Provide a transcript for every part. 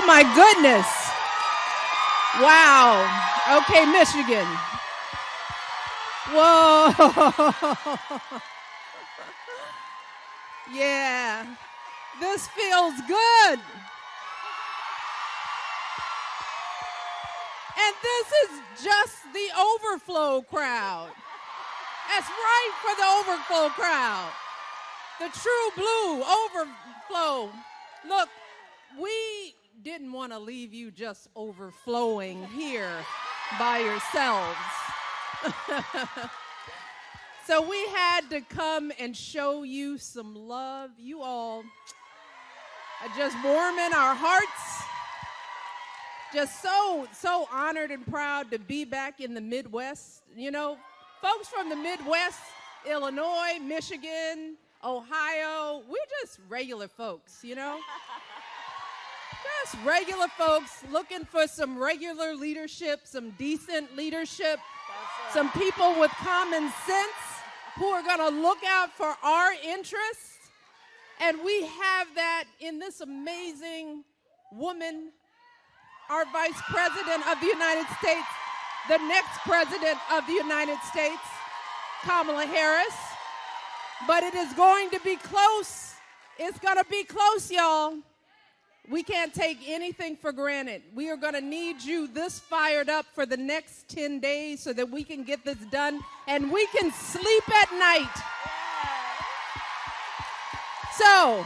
Oh, my goodness. Wow. Okay, Michigan. Whoa. Yeah. This feels good. And this is just the overflow crowd. That's right, for the overflow crowd. The true blue overflow. Look, we didn't want to leave you just overflowing here by yourselves. So we had to come and show you some love. You all are just warming our hearts. Just so honored and proud to be back in the Midwest. You know, folks from the Midwest, Illinois, Michigan, Ohio, we're just regular folks, you know? Just regular folks looking for some regular leadership, some decent leadership, some people with common sense who are going to look out for our interests. And we have that in this amazing woman, our Vice President of the United States, the next President of the United States, Kamala Harris. But it is going to be close. It's going to be close, y'all. We can't take anything for granted. We are going to need you this fired up for the next 10 days so that we can get this done and we can sleep at night. So,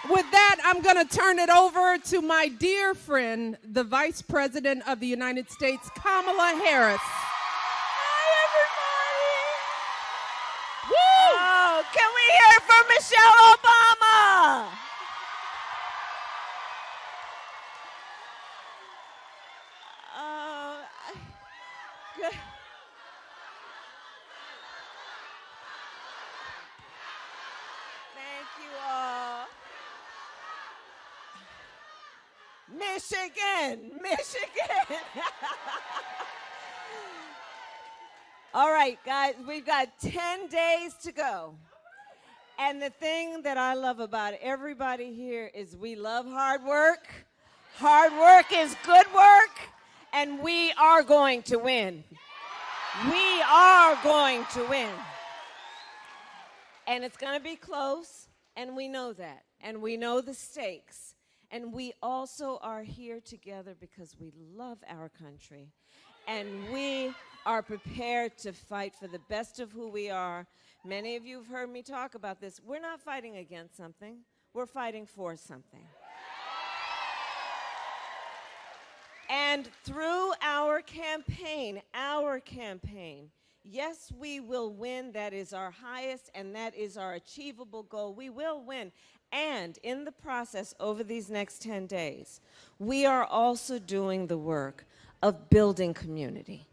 with that, I'm going to turn it over to my dear friend, the Vice President of the United States, Kamala Harris. Hi, everybody. Woo! Oh, can we hear from Michelle Obama? Good. Thank you all. Michigan. All right, guys, we've got 10 days to go. And the thing that I love about everybody here is we love hard work. Hard work is good work, and we are going to win. We are going to win. And it's going to be close, and we know that. And we know the stakes. And we also are here together because we love our country. And we are prepared to fight for the best of who we are. Many of you have heard me talk about this. We're not fighting against something. We're fighting for something. And through our campaign, yes, we will win. That is our highest, and that is our achievable goal. We will win. And in the process, over these next 10 days, we are also doing the work of building community,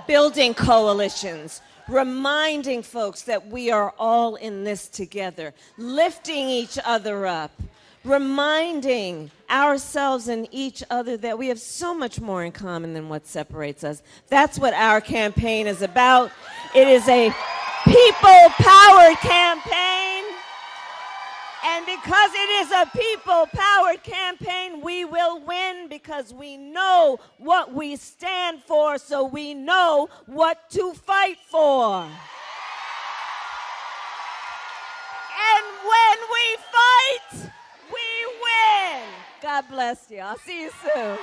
building coalitions, reminding folks that we are all in this together, lifting each other up, reminding ourselves and each other that we have so much more in common than what separates us. That's what our campaign is about. It is a people-powered campaign. And because it is a people-powered campaign, we will win because we know what we stand for, so we know what to fight for. And when we fight, we win. God bless you. I'll see you soon.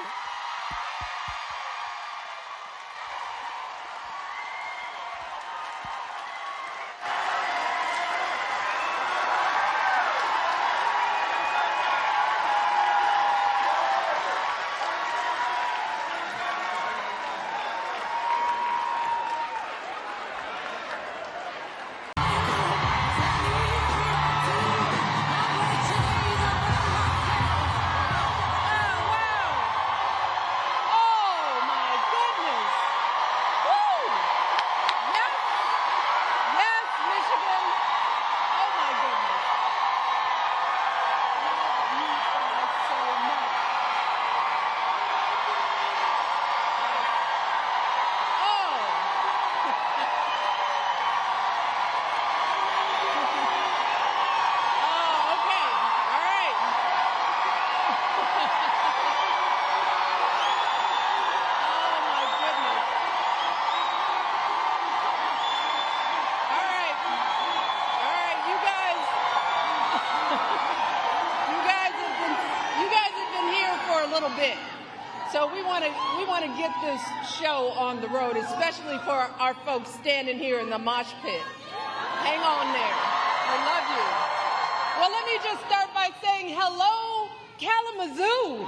want to get this show on the road, especially for our folks standing here in the mosh pit. Hang on there. I love you. Well, let me just start by saying hello, Kalamazoo.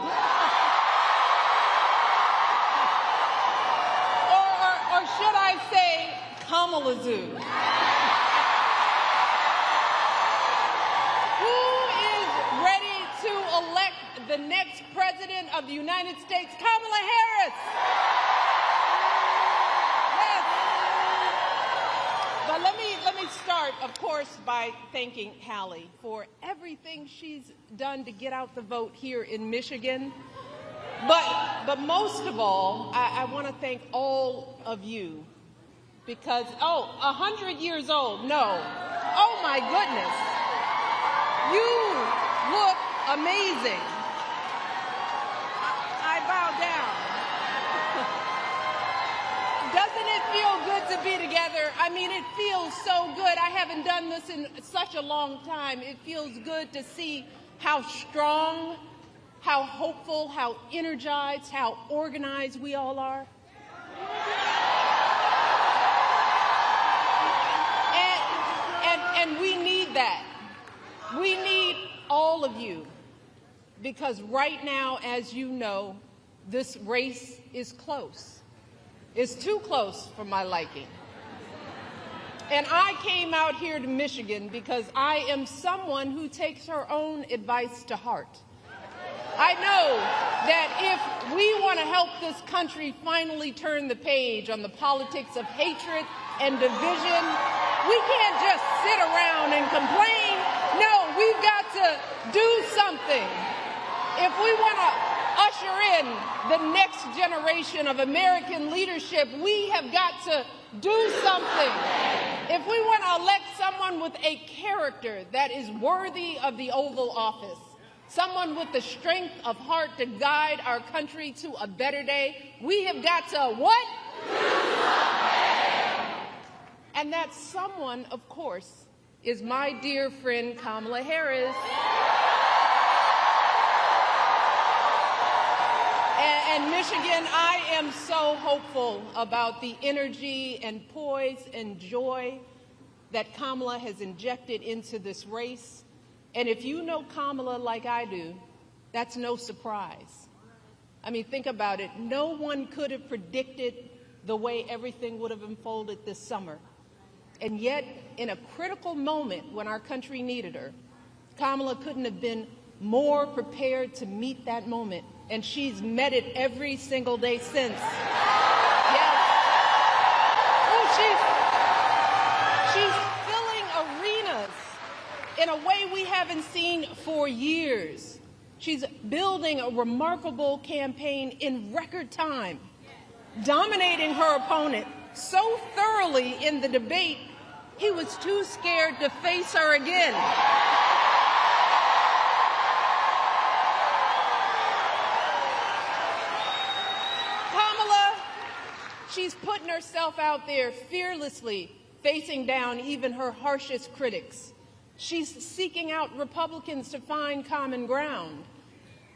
Or should I say Kamalazoo? Who is ready to elect the next president of the United States, Kamala Harris? Yes. But let me start, of course, by thanking Hallie for everything she's done to get out the vote here in Michigan. But most of all, I want to thank all of you because, 100 years old, no. Oh, my goodness. You look amazing. I bow down. Doesn't it feel good to be together? I mean, it feels so good. I haven't done this in such a long time. It feels good to see how strong, how hopeful, how energized, how organized we all are. And we need that. We need all of you because right now, as you know, this race is close. It's too close for my liking. And I came out here to Michigan because I am someone who takes her own advice to heart. I know that if we want to help this country finally turn the page on the politics of hatred and division, we can't just sit around and complain. No, we've got to do something. If we want to usher in the next generation of American leadership, we have got to do something. If we want to elect someone with a character that is worthy of the Oval Office, someone with the strength of heart to guide our country to a better day, we have got to what? And that someone, of course, is my dear friend Kamala Harris. And Michigan, I am so hopeful about the energy and poise and joy that Kamala has injected into this race. And if you know Kamala like I do, that's no surprise. I mean, think about it. No one could have predicted the way everything would have unfolded this summer. And yet, in a critical moment when our country needed her, Kamala couldn't have been more prepared to meet that moment. And she's met it every single day since. Yes. Oh, she's filling arenas in a way we haven't seen for years. She's building a remarkable campaign in record time, dominating her opponent so thoroughly in the debate, he was too scared to face her again. Kamala, she's putting herself out there fearlessly, facing down even her harshest critics. She's seeking out Republicans to find common ground.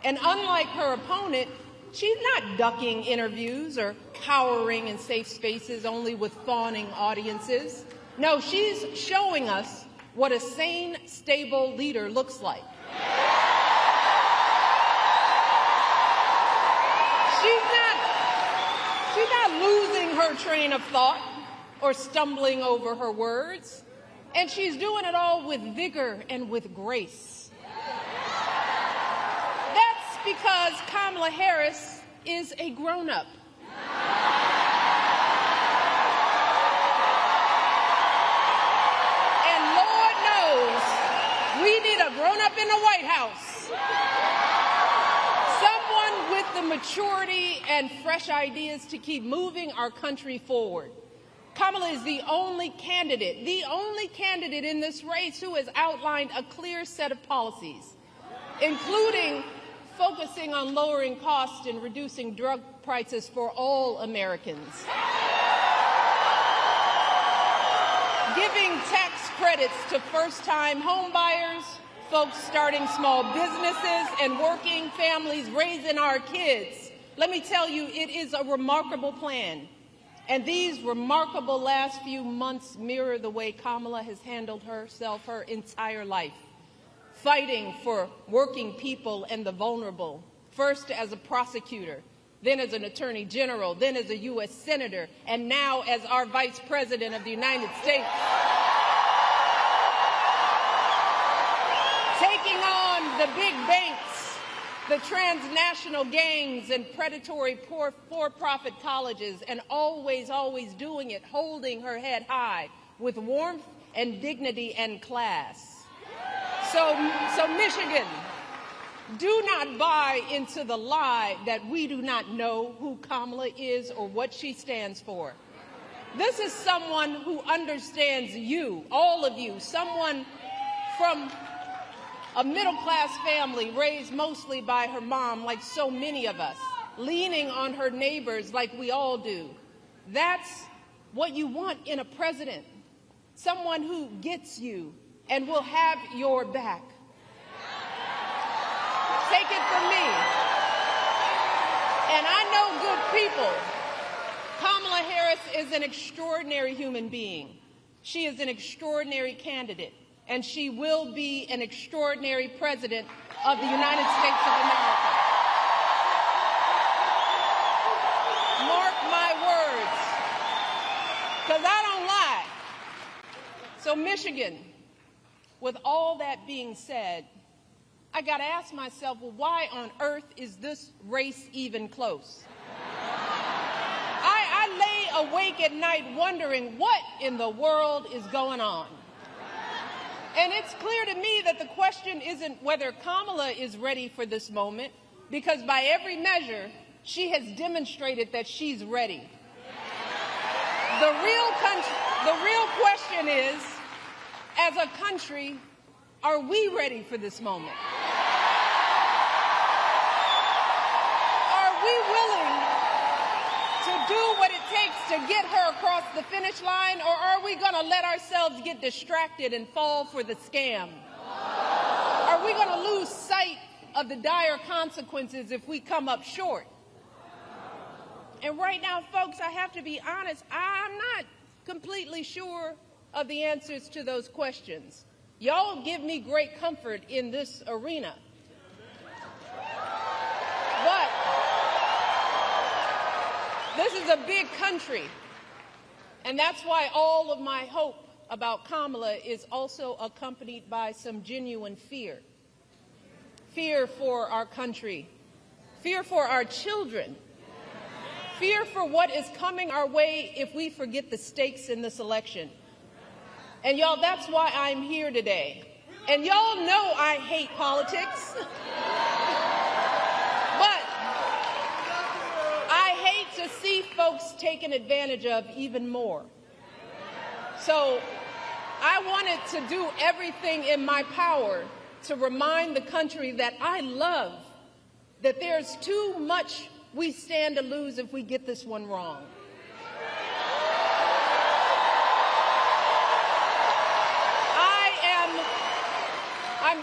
And unlike her opponent, she's not ducking interviews or cowering in safe spaces only with fawning audiences. No, she's showing us what a sane, stable leader looks like. She's not losing her train of thought or stumbling over her words. And she's doing it all with vigor and with grace. That's because Kamala Harris is a grown-up. And Lord knows we need a grown-up in the White House. Someone with the maturity and fresh ideas to keep moving our country forward. Kamala is the only candidate in this race who has outlined a clear set of policies, including focusing on lowering costs and reducing drug prices for all Americans, giving tax credits to first-time home buyers, folks starting small businesses, and working families raising our kids, Let me tell you, it is a remarkable plan. And these remarkable last few months mirror the way Kamala has handled herself her entire life, fighting for working people and the vulnerable, first as a prosecutor, then as an attorney general, then as a U.S. senator, and now as our vice president of the United States. Taking on the big banks, the transnational gangs and predatory for-profit colleges, and always doing it, holding her head high with warmth and dignity and class. So Michigan, do not buy into the lie that we do not know who Kamala is or what she stands for. This is someone who understands you, all of you, someone from a middle-class family raised mostly by her mom, like so many of us, leaning on her neighbors like we all do. That's what you want in a president, someone who gets you and will have your back. Take it from me. And I know good people. Kamala Harris is an extraordinary human being. She is an extraordinary candidate. And she will be an extraordinary president of the United States of America. Mark my words, because I don't lie. So Michigan, with all that being said, I got to ask myself, well, why on earth is this race even close? I lay awake at night wondering what in the world is going on. And it's clear to me that the question isn't whether Kamala is ready for this moment, because by every measure, she has demonstrated that she's ready. The real question is, as a country, are we ready for this moment? Are we willing to do what it takes to get her across the finish line, or are we going to let ourselves get distracted and fall for the scam? Are we going to lose sight of the dire consequences if we come up short? And right now, folks, I have to be honest, I'm not completely sure of the answers to those questions. Y'all give me great comfort in this arena. But this is a big country, and that's why all of my hope about Kamala is also accompanied by some genuine fear. Fear for our country, fear for our children, fear for what is coming our way if we forget the stakes in this election. And y'all, that's why I'm here today. And y'all know I hate politics. But I hate to see folks taken advantage of even more. So I wanted to do everything in my power to remind the country that I love, that there's too much we stand to lose if we get this one wrong.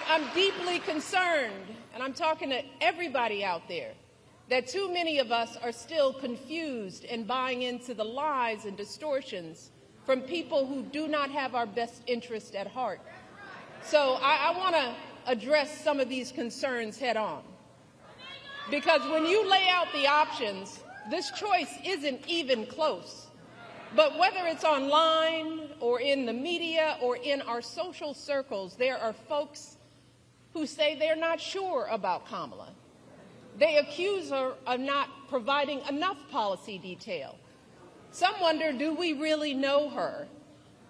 I'm deeply concerned, and I'm talking to everybody out there, that too many of us are still confused and buying into the lies and distortions from people who do not have our best interest at heart. So I want to address some of these concerns head on. Because when you lay out the options, this choice isn't even close. But whether it's online or in the media or in our social circles, there are folks who say they're not sure about Kamala. They accuse her of not providing enough policy detail. Some wonder, do we really know her?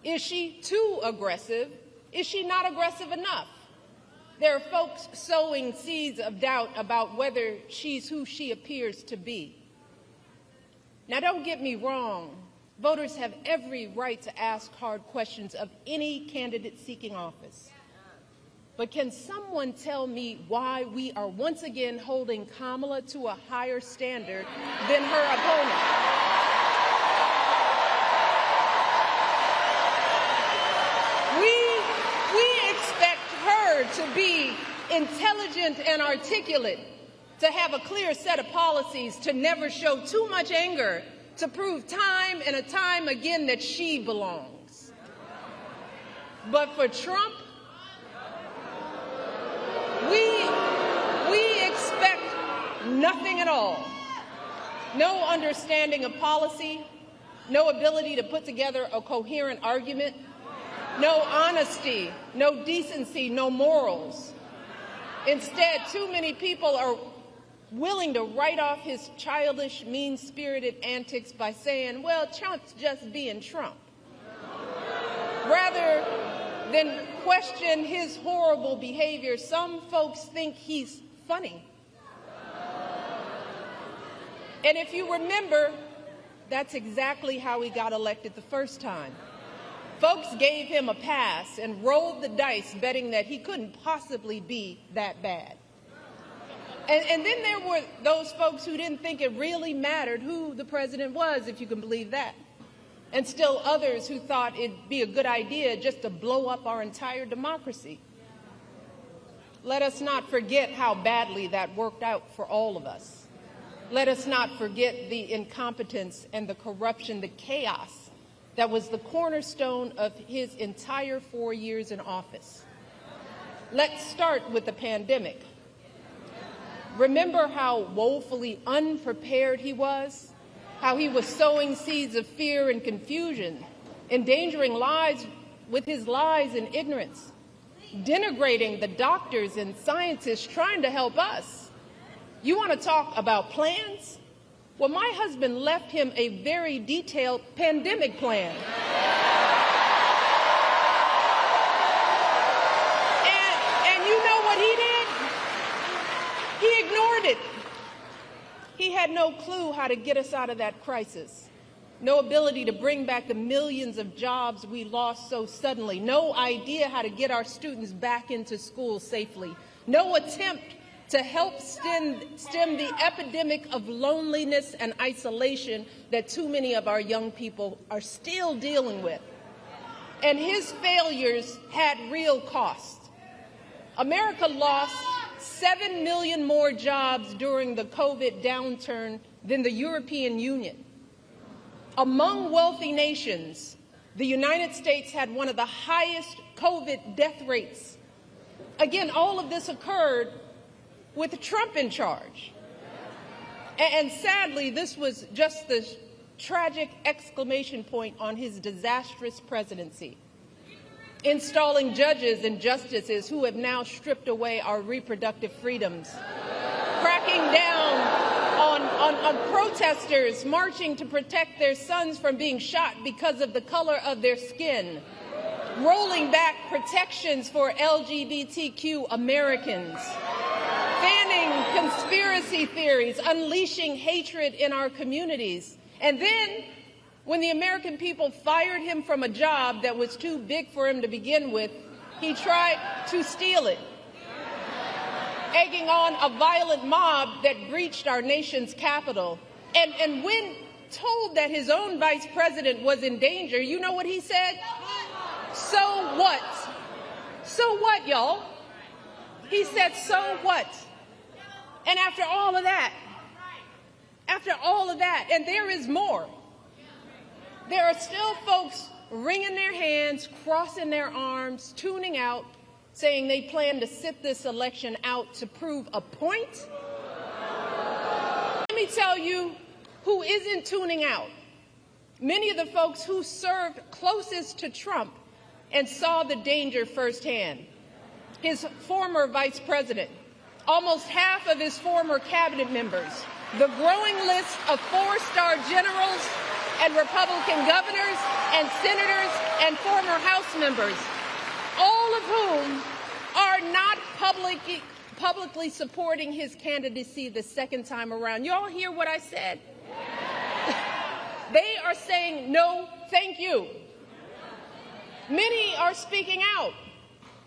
Is she too aggressive? Is she not aggressive enough? There are folks sowing seeds of doubt about whether she's who she appears to be. Now, don't get me wrong. Voters have every right to ask hard questions of any candidate seeking office. But can someone tell me why we are once again holding Kamala to a higher standard than her opponent? We expect her to be intelligent and articulate, to have a clear set of policies, to never show too much anger, to prove time and time again that she belongs. But for Trump, we expect nothing at all. No understanding of policy, no ability to put together a coherent argument, no honesty, no decency, no morals. Instead, too many people are willing to write off his childish, mean-spirited antics by saying, well, Trump's just being Trump, rather than question his horrible behavior. Some folks think he's funny. And if you remember, that's exactly how he got elected the first time. Folks gave him a pass and rolled the dice, betting that he couldn't possibly be that bad. And then there were those folks who didn't think it really mattered who the president was, if you can believe that. And still others who thought it'd be a good idea just to blow up our entire democracy. Let us not forget how badly that worked out for all of us. Let us not forget the incompetence and the corruption, the chaos that was the cornerstone of his entire 4 years in office. Let's start with the pandemic. Remember how woefully unprepared he was, how he was sowing seeds of fear and confusion, endangering lives with his lies and ignorance, denigrating the doctors and scientists trying to help us. You want to talk about plans? Well, my husband left him a very detailed pandemic plan. And you know what he did? He ignored it. He had no clue how to get us out of that crisis. No ability to bring back the millions of jobs we lost so suddenly. No idea how to get our students back into school safely. No attempt to help stem the epidemic of loneliness and isolation that too many of our young people are still dealing with. And his failures had real cost. America lost 7 million more jobs during the COVID downturn than the European Union. Among wealthy nations, the United States had one of the highest COVID death rates. Again, all of this occurred with Trump in charge. And sadly, this was just the tragic exclamation point on his disastrous presidency. Installing judges and justices who have now stripped away our reproductive freedoms. Cracking down on protesters marching to protect their sons from being shot because of the color of their skin. Rolling back protections for LGBTQ Americans. Fanning conspiracy theories, unleashing hatred in our communities. And then, when the American people fired him from a job that was too big for him to begin with, he tried to steal it, egging on a violent mob that breached our nation's capital. And when told that his own vice president was in danger, you know what he said? So what? So what, y'all? He said, so what? And after all of that, and there is more, there are still folks wringing their hands, crossing their arms, tuning out, saying they plan to sit this election out to prove a point. Let me tell you who isn't tuning out. Many of the folks who served closest to Trump and saw the danger firsthand. His former vice president, almost half of his former cabinet members, the growing list of four-star generals and Republican governors and senators and former House members, all of whom are not publicly supporting his candidacy the second time around. Y'all hear what I said? They are saying no, thank you. Many are speaking out.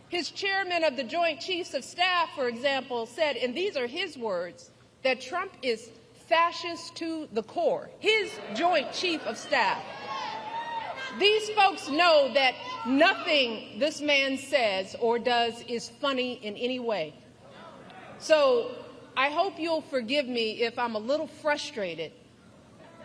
His chairman of the Joint Chiefs of Staff, for example, said, and these are his words, that Trump is fascist to the core. His Joint Chief of Staff. These folks know that nothing this man says or does is funny in any way. So I hope you'll forgive me if I'm a little frustrated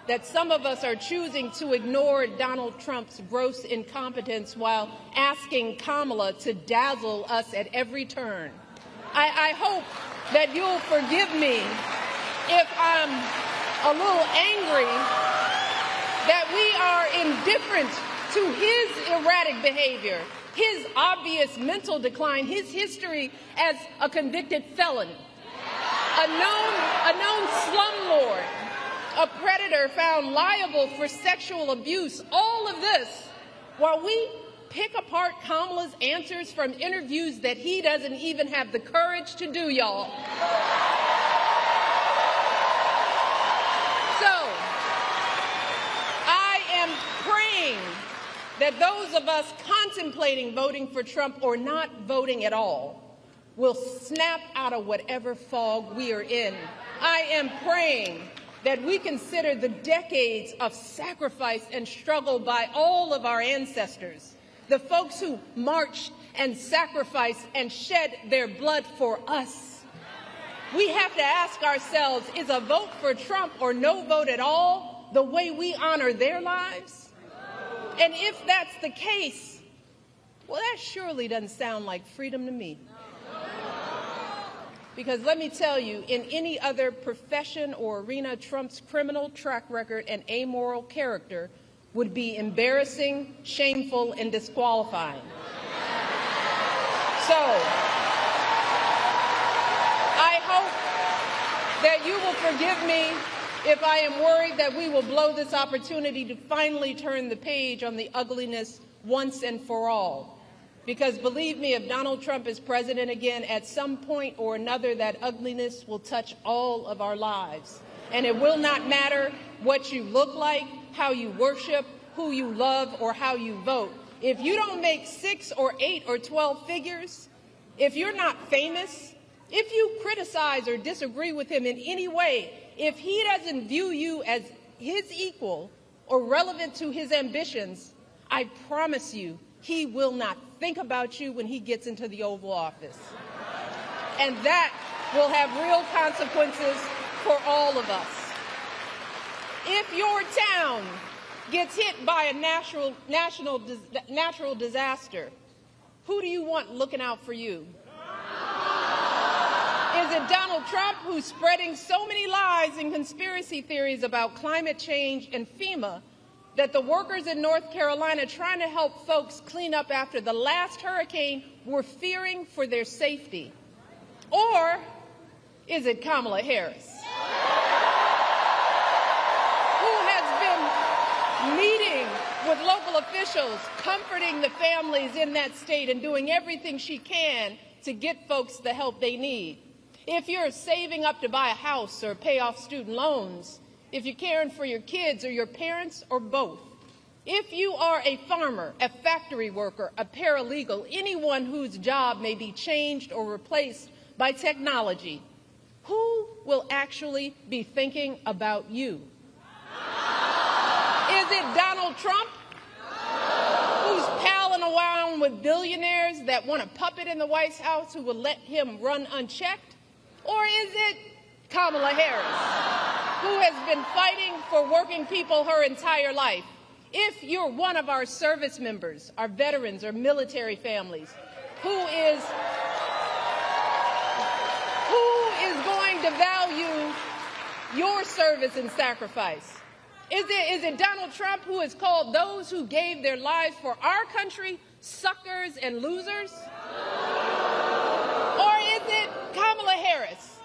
that some of us are choosing to ignore Donald Trump's gross incompetence while asking Kamala to dazzle us at every turn. I hope that you'll forgive me if I'm a little angry that we are indifferent to his erratic behavior, his obvious mental decline, his history as a convicted felon, a known slumlord, a predator found liable for sexual abuse, all of this while we pick apart Kamala's answers from interviews that he doesn't even have the courage to do, y'all. So, I am praying that those of us contemplating voting for Trump or not voting at all will snap out of whatever fog we are in. I am praying that we consider the decades of sacrifice and struggle by all of our ancestors, the folks who marched and sacrificed and shed their blood for us. We have to ask ourselves, is a vote for Trump or no vote at all the way we honor their lives? And if that's the case, well, that surely doesn't sound like freedom to me. Because let me tell you, in any other profession or arena, Trump's criminal track record and amoral character would be embarrassing, shameful, and disqualifying. So, I hope that you will forgive me if I am worried that we will blow this opportunity to finally turn the page on the ugliness once and for all. Because believe me, if Donald Trump is president again, at some point or another, that ugliness will touch all of our lives. And it will not matter what you look like, how you worship, who you love, or how you vote. If you don't make 6 or 8 or 12 figures, if you're not famous, if you criticize or disagree with him in any way, if he doesn't view you as his equal or relevant to his ambitions, I promise you, he will not think about you when he gets into the Oval Office. And that will have real consequences for all of us. If your town gets hit by a natural disaster, who do you want looking out for you? Is it Donald Trump, who's spreading so many lies and conspiracy theories about climate change and FEMA that the workers in North Carolina trying to help folks clean up after the last hurricane were fearing for their safety? Or is it Kamala Harris, who has been meeting with local officials, comforting the families in that state and doing everything she can to get folks the help they need? If you're saving up to buy a house or pay off student loans, if you're caring for your kids or your parents or both, if you are a farmer, a factory worker, a paralegal, anyone whose job may be changed or replaced by technology, who will actually be thinking about you? Is it Donald Trump, who's palling around with billionaires that want a puppet in the White House who will let him run unchecked? Or is it Kamala Harris, who has been fighting for working people her entire life? If you're one of our service members, our veterans, or military families, who is going to value your service and sacrifice? Is it Donald Trump, who has called those who gave their lives for our country suckers and losers? Or is it Kamala Harris,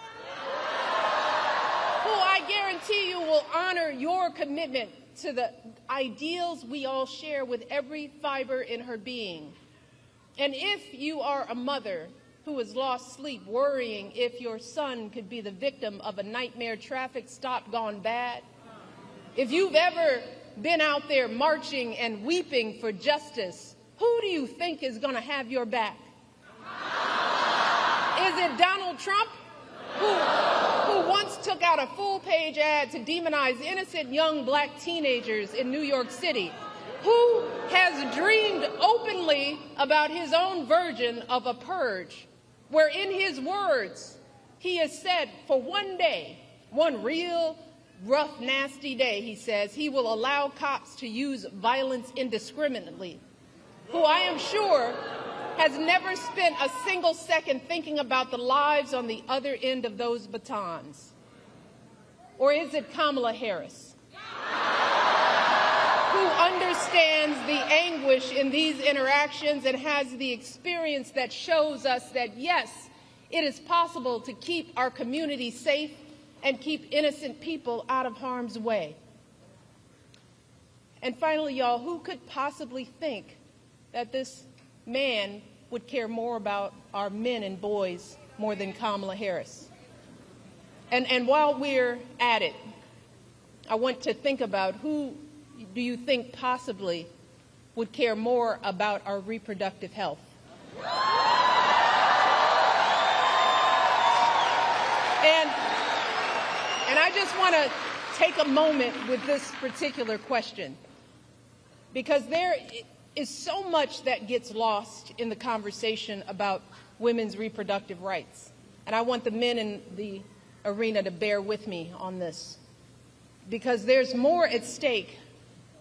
who I guarantee you will honor your commitment to the ideals we all share with every fiber in her being? And if you are a mother who has lost sleep worrying if your son could be the victim of a nightmare traffic stop gone bad, if you've ever been out there marching and weeping for justice, who do you think is going to have your back? Is it Donald Trump, who once took out a full-page ad to demonize innocent young black teenagers in New York City, who has dreamed openly about his own version of a purge, where in his words, He has said for one day, one real rough, nasty day, he says, he will allow cops to use violence indiscriminately, who I am sure has never spent a single second thinking about the lives on the other end of those batons. Or is it Kamala Harris, who understands the anguish in these interactions and has the experience that shows us that, yes, it is possible to keep our community safe and keep innocent people out of harm's way? And finally, y'all, who could possibly think that this man would care more about our men and boys more than Kamala Harris? And while we're at it, I want to think about who do you think possibly would care more about our reproductive health? And I just want to take a moment with this particular question, because there is so much that gets lost in the conversation about women's reproductive rights. And I want the men in the arena to bear with me on this, because there's more at stake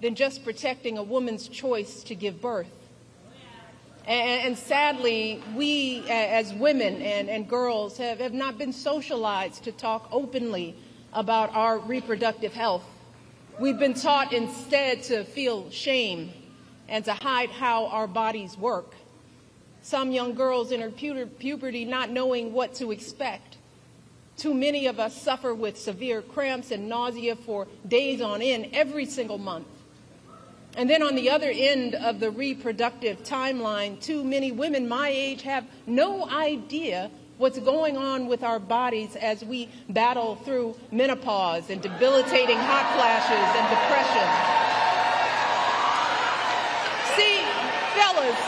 than just protecting a woman's choice to give birth. And sadly, we as women and girls have not been socialized to talk openly about our reproductive health. We've been taught instead to feel shame and to hide how our bodies work. Some young girls enter puberty not knowing what to expect. Too many of us suffer with severe cramps and nausea for days on end every single month. And then on the other end of the reproductive timeline, too many women my age have no idea what's going on with our bodies as we battle through menopause and debilitating hot flashes and depression. See, fellas,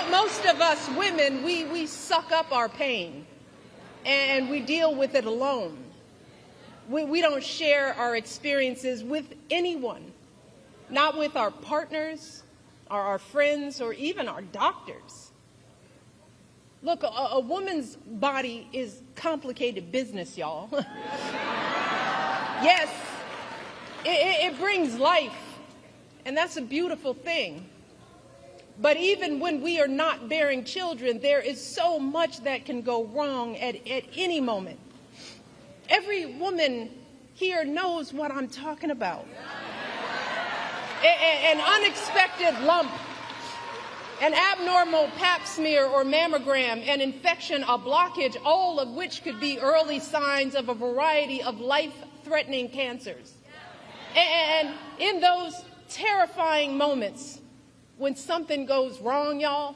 most of us women, we suck up our pain and we deal with it alone. We don't share our experiences with anyone. Not with our partners, or our friends, or even our doctors. Look, a woman's body is complicated business, y'all. Yes, it brings life, and that's a beautiful thing. But even when we are not bearing children, there is so much that can go wrong at any moment. Every woman here knows what I'm talking about. An unexpected lump, an abnormal pap smear or mammogram, an infection, a blockage, all of which could be early signs of a variety of life-threatening cancers. And in those terrifying moments when something goes wrong, y'all,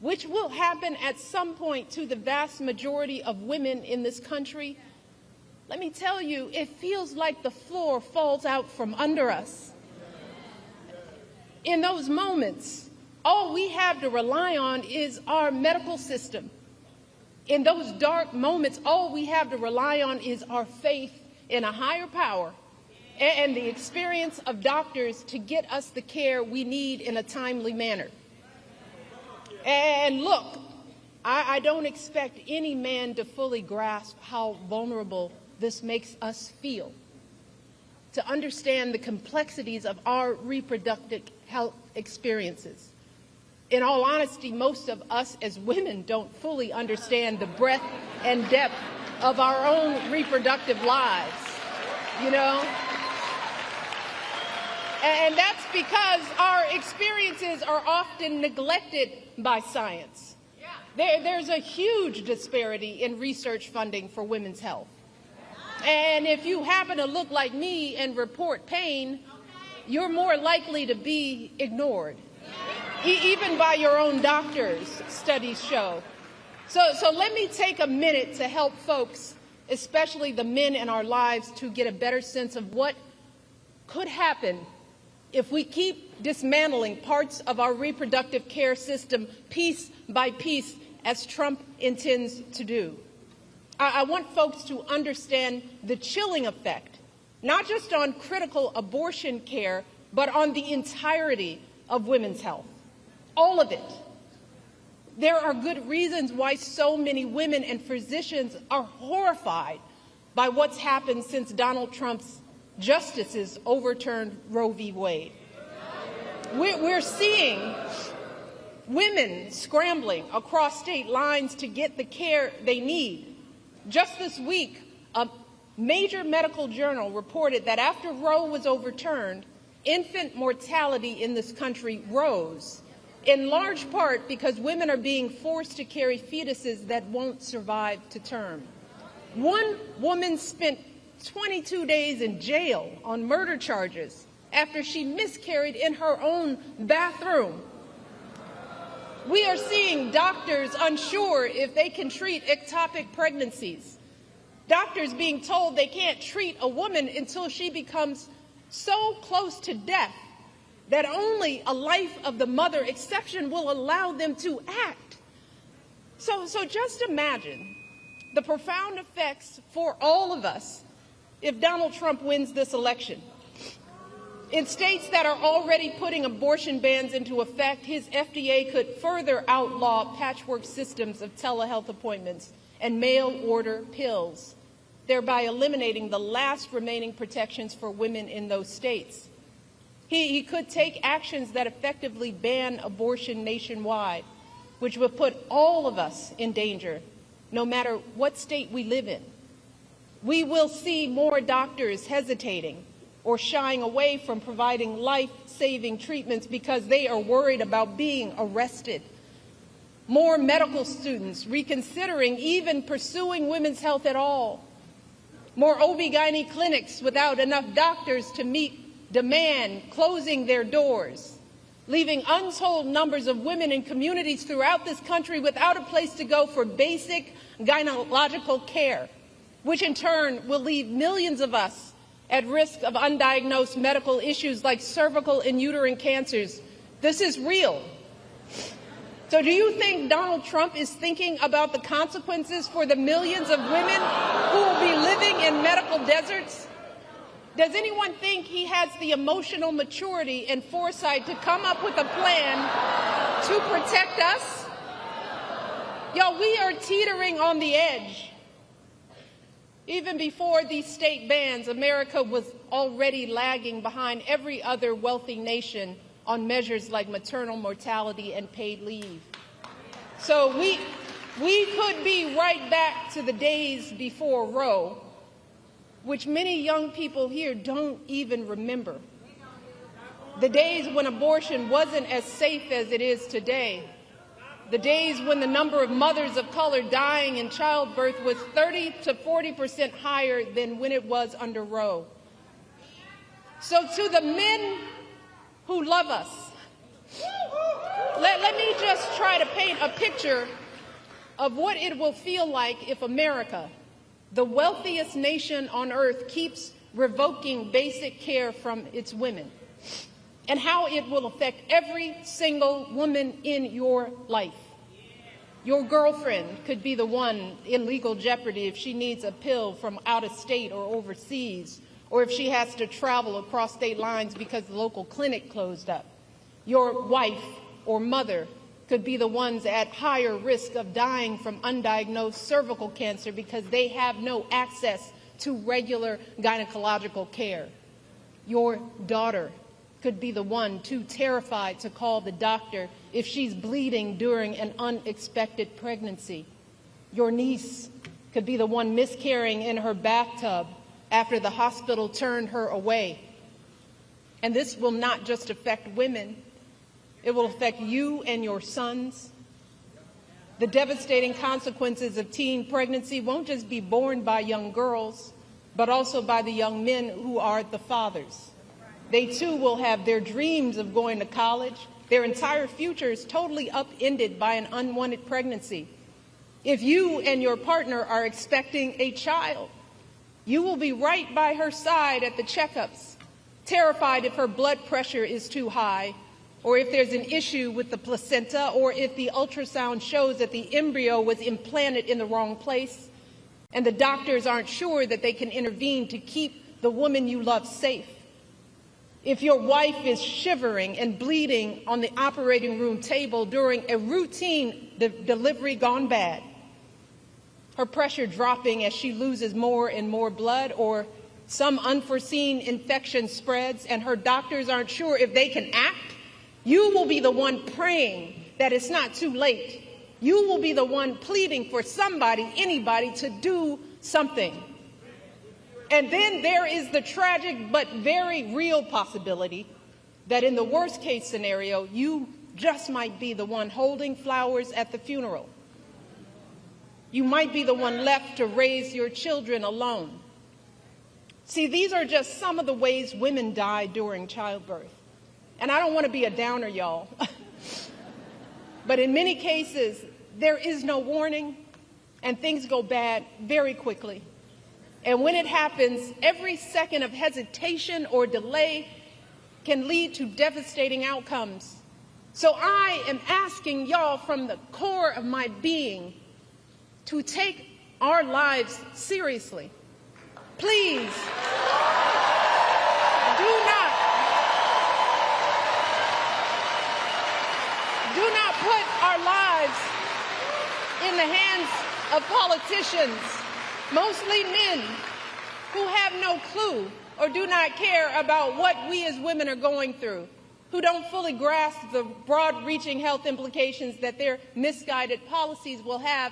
which will happen at some point to the vast majority of women in this country, let me tell you, it feels like the floor falls out from under us. In those moments, all we have to rely on is our medical system. In those dark moments, all we have to rely on is our faith in a higher power and the experience of doctors to get us the care we need in a timely manner. And look, I don't expect any man to fully grasp how vulnerable this makes us feel, to understand the complexities of our reproductive health experiences. In all honesty, most of us as women don't fully understand the breadth and depth of our own reproductive lives, you know? And that's because our experiences are often neglected by science. There's a huge disparity in research funding for women's health. And if you happen to look like me and report pain, you're more likely to be ignored, even by your own doctors, studies show. So let me take a minute to help folks, especially the men in our lives, to get a better sense of what could happen if we keep dismantling parts of our reproductive care system piece by piece, as Trump intends to do. I want folks to understand the chilling effect, not just on critical abortion care, but on the entirety of women's health. All of it. There are good reasons why so many women and physicians are horrified by what's happened since Donald Trump's justices overturned Roe v. Wade. We're seeing women scrambling across state lines to get the care they need. Just this week, a major medical journal reported that after Roe was overturned, infant mortality in this country rose, in large part because women are being forced to carry fetuses that won't survive to term. One woman spent 22 days in jail on murder charges after she miscarried in her own bathroom. We are seeing doctors unsure if they can treat ectopic pregnancies. Doctors being told they can't treat a woman until she becomes so close to death that only a life of the mother exception will allow them to act. So just imagine the profound effects for all of us if Donald Trump wins this election. In states that are already putting abortion bans into effect, his FDA could further outlaw patchwork systems of telehealth appointments and mail-order pills, thereby eliminating the last remaining protections for women in those states. He could take actions that effectively ban abortion nationwide, which would put all of us in danger, no matter what state we live in. We will see more doctors hesitating or shying away from providing life-saving treatments because they are worried about being arrested. More medical students reconsidering even pursuing women's health at all. More OB/GYN clinics without enough doctors to meet demand, closing their doors, leaving untold numbers of women in communities throughout this country without a place to go for basic gynecological care, which in turn will leave millions of us at risk of undiagnosed medical issues like cervical and uterine cancers. This is real. So do you think Donald Trump is thinking about the consequences for the millions of women who will be living in medical deserts? Does anyone think he has the emotional maturity and foresight to come up with a plan to protect us? Y'all, we are teetering on the edge. Even before these state bans, America was already lagging behind every other wealthy nation on measures like maternal mortality and paid leave. So we could be right back to the days before Roe, which many young people here don't even remember. The days when abortion wasn't as safe as it is today. The days when the number of mothers of color dying in childbirth was 30 to 40% higher than when it was under Roe. So to the men who love us, let me just try to paint a picture of what it will feel like if America, the wealthiest nation on earth, keeps revoking basic care from its women, and how it will affect every single woman in your life. Your girlfriend could be the one in legal jeopardy if she needs a pill from out of state or overseas, or if she has to travel across state lines because the local clinic closed up. Your wife or mother could be the ones at higher risk of dying from undiagnosed cervical cancer because they have no access to regular gynecological care. Your daughter could be the one too terrified to call the doctor if she's bleeding during an unexpected pregnancy. Your niece could be the one miscarrying in her bathtub after the hospital turned her away. And this will not just affect women. It will affect you and your sons. The devastating consequences of teen pregnancy won't just be borne by young girls, but also by the young men who are the fathers. They too will have their dreams of going to college, their entire futures totally upended by an unwanted pregnancy. If you and your partner are expecting a child, you will be right by her side at the checkups, terrified if her blood pressure is too high, or if there's an issue with the placenta, or if the ultrasound shows that the embryo was implanted in the wrong place, and the doctors aren't sure that they can intervene to keep the woman you love safe. If your wife is shivering and bleeding on the operating room table during a routine delivery gone bad, her pressure dropping as she loses more and more blood, or some unforeseen infection spreads and her doctors aren't sure if they can act, you will be the one praying that it's not too late. You will be the one pleading for somebody, anybody, to do something. And then there is the tragic but very real possibility that in the worst case scenario, you just might be the one holding flowers at the funeral. You might be the one left to raise your children alone. See, these are just some of the ways women die during childbirth. And I don't want to be a downer, y'all. But in many cases, there is no warning, and things go bad very quickly. And when it happens, every second of hesitation or delay can lead to devastating outcomes. So I am asking y'all from the core of my being to take our lives seriously. Please, do not put our lives in the hands of politicians, mostly men, who have no clue or do not care about what we as women are going through, who don't fully grasp the broad-reaching health implications that their misguided policies will have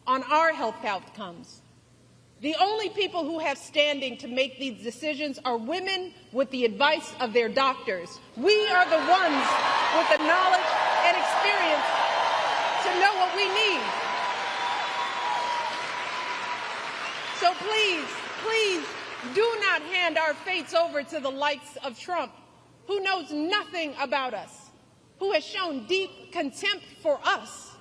on our health outcomes. The only people who have standing to make these decisions are women with the advice of their doctors. We are the ones with the knowledge and experience to know what we need. So please, please do not hand our fates over to the likes of Trump, who knows nothing about us, who has shown deep contempt for us.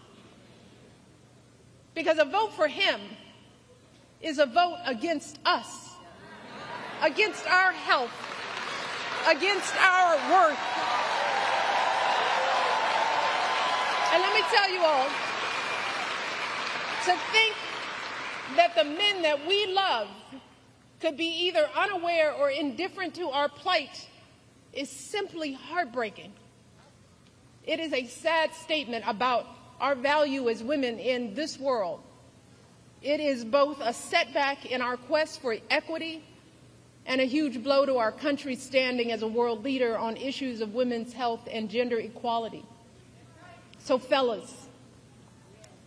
Because a vote for him is a vote against us, against our health, against our worth. And let me tell you all, to think that the men that we love could be either unaware or indifferent to our plight is simply heartbreaking. It is a sad statement about our value as women in this world. It is both a setback in our quest for equity and a huge blow to our country's standing as a world leader on issues of women's health and gender equality. So fellas,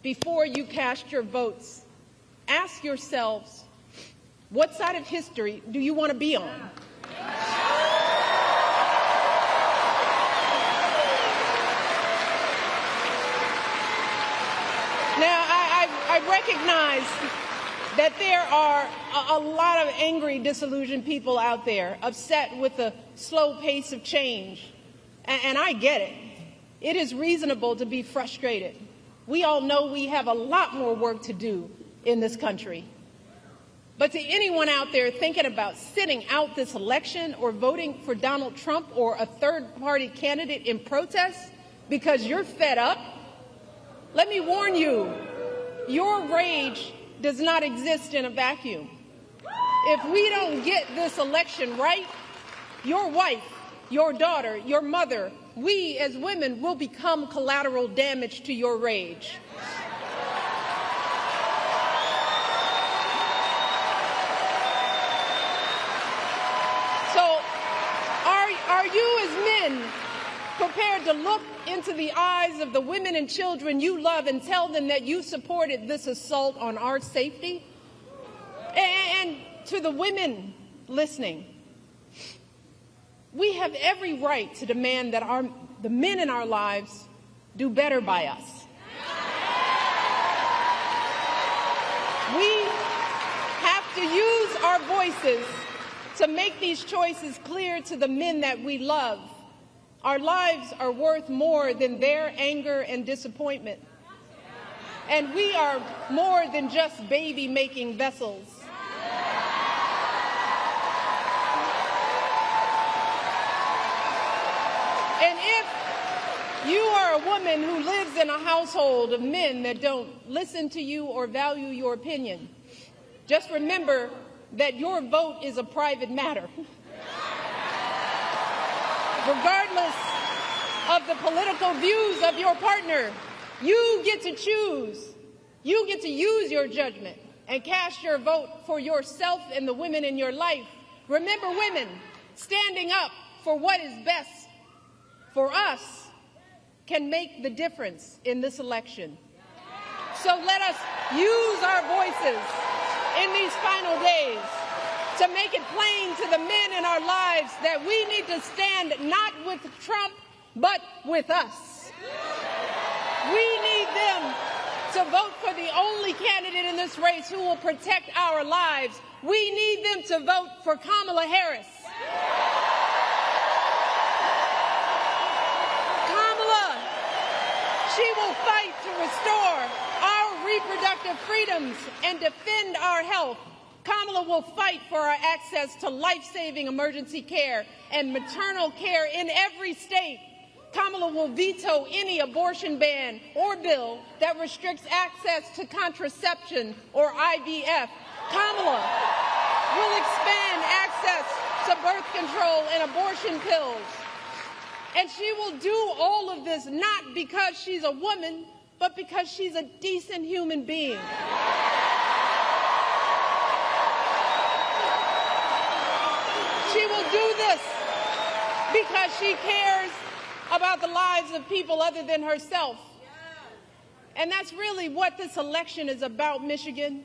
before you cast your votes, ask yourselves, what side of history do you want to be on? Now, I recognize that there are a lot of angry, disillusioned people out there, upset with the slow pace of change. And I get it. It is reasonable to be frustrated. We all know we have a lot more work to do in this country. But to anyone out there thinking about sitting out this election or voting for Donald Trump or a third-party candidate in protest because you're fed up, let me warn you, your rage does not exist in a vacuum. If we don't get this election right, your wife, your daughter, your mother, we as women will become collateral damage to your rage. So, are you as men prepared to look into the eyes of the women and children you love and tell them that you supported this assault on our safety? And to the women listening, we have every right to demand that the men in our lives do better by us. We have to use our voices to make these choices clear to the men that we love. Our lives are worth more than their anger and disappointment. And we are more than just baby-making vessels. And if you are a woman who lives in a household of men that don't listen to you or value your opinion, just remember that your vote is a private matter. Regardless of the political views of your partner, you get to choose. You get to use your judgment and cast your vote for yourself and the women in your life. Remember, women, standing up for what is best for us can make the difference in this election. So let us use our voices in these final days to make it plain to the men in our lives that we need to stand not with Trump, but with us. We need them to vote for the only candidate in this race who will protect our lives. We need them to vote for Kamala Harris. Kamala, she will fight to restore our reproductive freedoms and defend our health. Kamala will fight for our access to life-saving emergency care and maternal care in every state. Kamala will veto any abortion ban or bill that restricts access to contraception or IVF. Kamala will expand access to birth control and abortion pills. And she will do all of this not because she's a woman, but because she's a decent human being. She will do this because she cares about the lives of people other than herself. And that's really what this election is about, Michigan.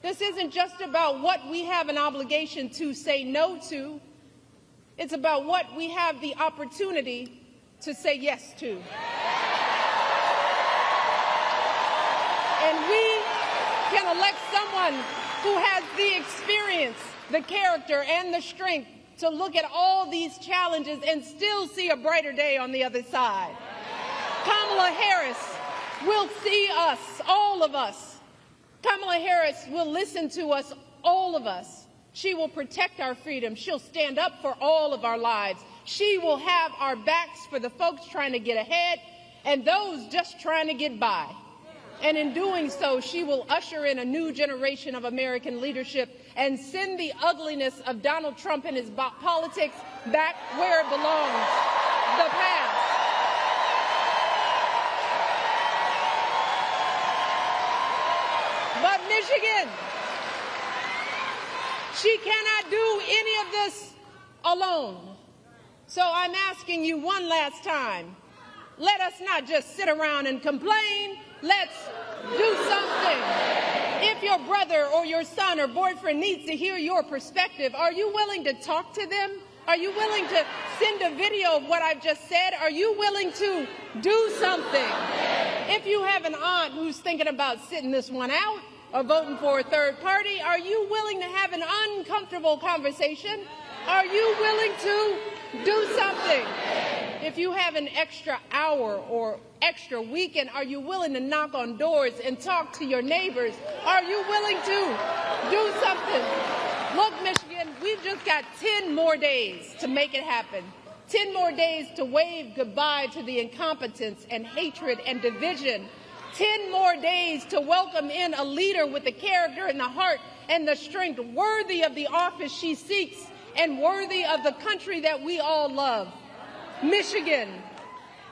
This isn't just about what we have an obligation to say no to. It's about what we have the opportunity to say yes to. And we can elect someone who has the experience, the character, and the strength to look at all these challenges and still see a brighter day on the other side. Kamala Harris will see us, all of us. Kamala Harris will listen to us, all of us. She will protect our freedom. She'll stand up for all of our lives. She will have our backs for the folks trying to get ahead and those just trying to get by. And in doing so, she will usher in a new generation of American leadership and send the ugliness of Donald Trump and his politics back where it belongs, the past. But Michigan, she cannot do any of this alone. So I'm asking you one last time, let us not just sit around and complain. Let's do something. If your brother or your son or boyfriend needs to hear your perspective, are you willing to talk to them? Are you willing to send a video of what I've just said? Are you willing to do something? If you have an aunt who's thinking about sitting this one out or voting for a third party, are you willing to have an uncomfortable conversation? Are you willing to do something? If you have an extra hour or extra weekend, are you willing to knock on doors and talk to your neighbors? Are you willing to do something? Look, Michigan, we've just got 10 more days to make it happen. 10 more days to wave goodbye to the incompetence and hatred and division. 10 more days to welcome in a leader with the character and the heart and the strength worthy of the office she seeks and worthy of the country that we all love. Michigan,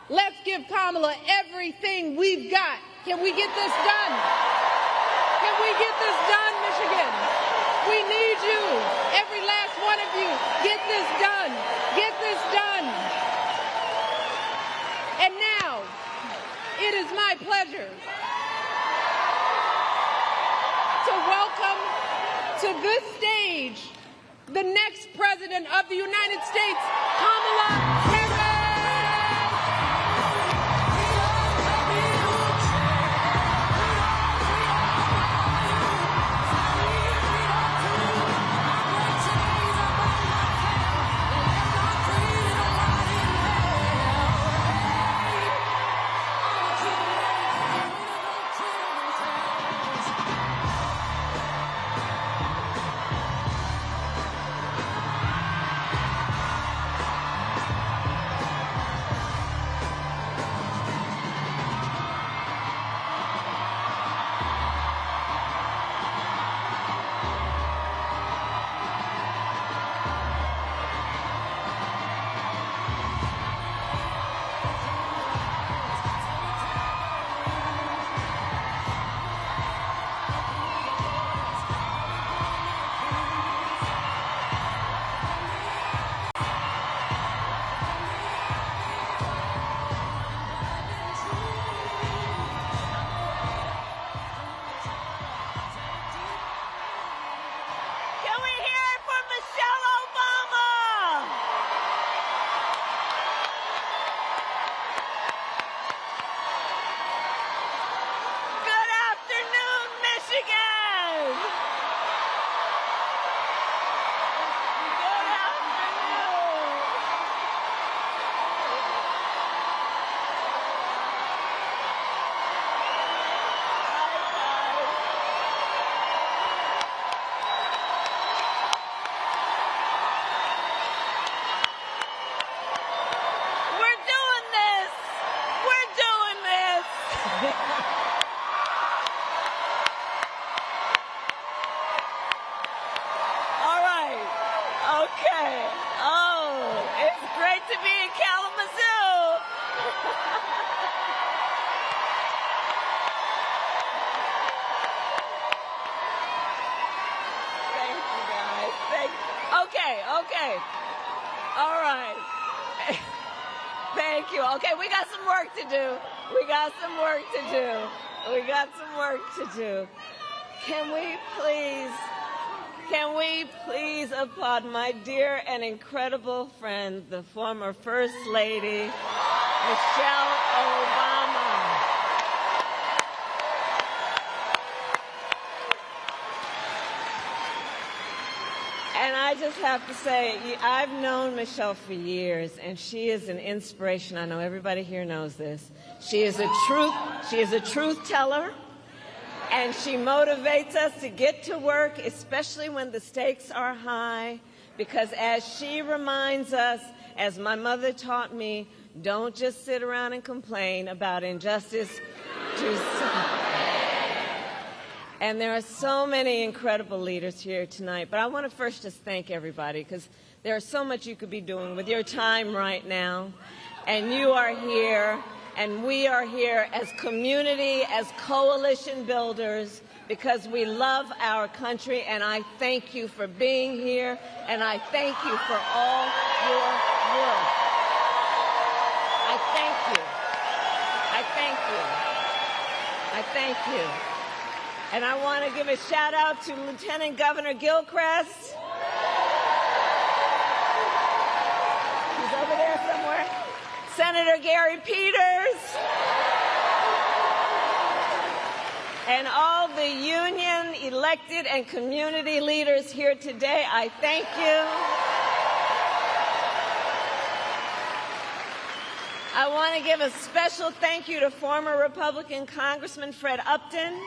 let's give Kamala everything we've got. Can we get this done? Can we get this done, Michigan? We need you, every last one of you. Get this done. Get this done. And now, it is my pleasure to welcome to this stage the next President of the United States, Kamala Harris. Okay, we got some work to do. We got some work to do. We got some work to do. Can we please applaud my dear and incredible friend, the former First Lady, Michelle Obama. And I just have to say, I've known Michelle for years, and she is an inspiration. I know everybody here knows this. She is a truth teller, and she motivates us to get to work, especially when the stakes are high, because as she reminds us, as my mother taught me, don't just sit around and complain about injustice. And there are so many incredible leaders here tonight. But I want to first just thank everybody, because there's so much you could be doing with your time right now. And you are here, and we are here as community, as coalition builders, because we love our country. And I thank you for being here, and I thank you for all your work. I thank you. I thank you. I thank you. And I want to give a shout out to Lieutenant Governor Gilchrist. He's over there somewhere. Senator Gary Peters. And all the union, elected, and community leaders here today, I thank you. I want to give a special thank you to former Republican Congressman Fred Upton.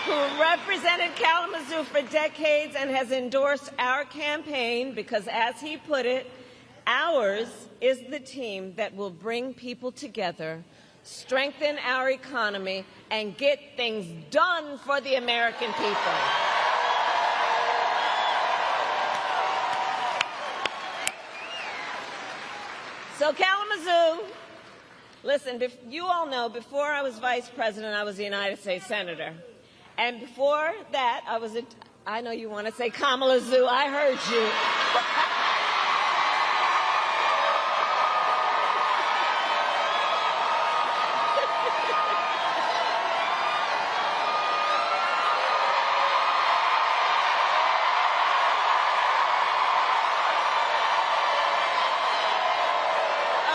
Who represented Kalamazoo for decades and has endorsed our campaign because, as he put it, ours is the team that will bring people together, strengthen our economy, and get things done for the American people. So Kalamazoo, listen, you all know, before I was vice president, I was a United States senator. And before that, I know you want to say Kalamazoo, I heard you.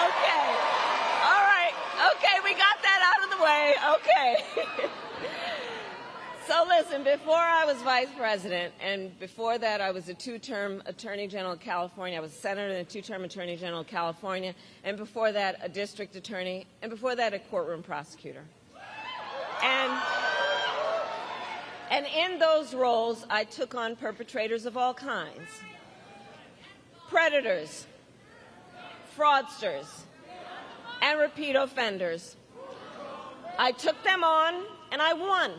Okay, all right, okay, we got that out of the way, okay. So listen, before I was vice president, and before that I was a two-term Attorney General of California, I was a senator and a two-term Attorney General of California, and before that a district attorney, and before that a courtroom prosecutor. And in those roles, I took on perpetrators of all kinds. Predators, fraudsters, and repeat offenders. I took them on, and I won.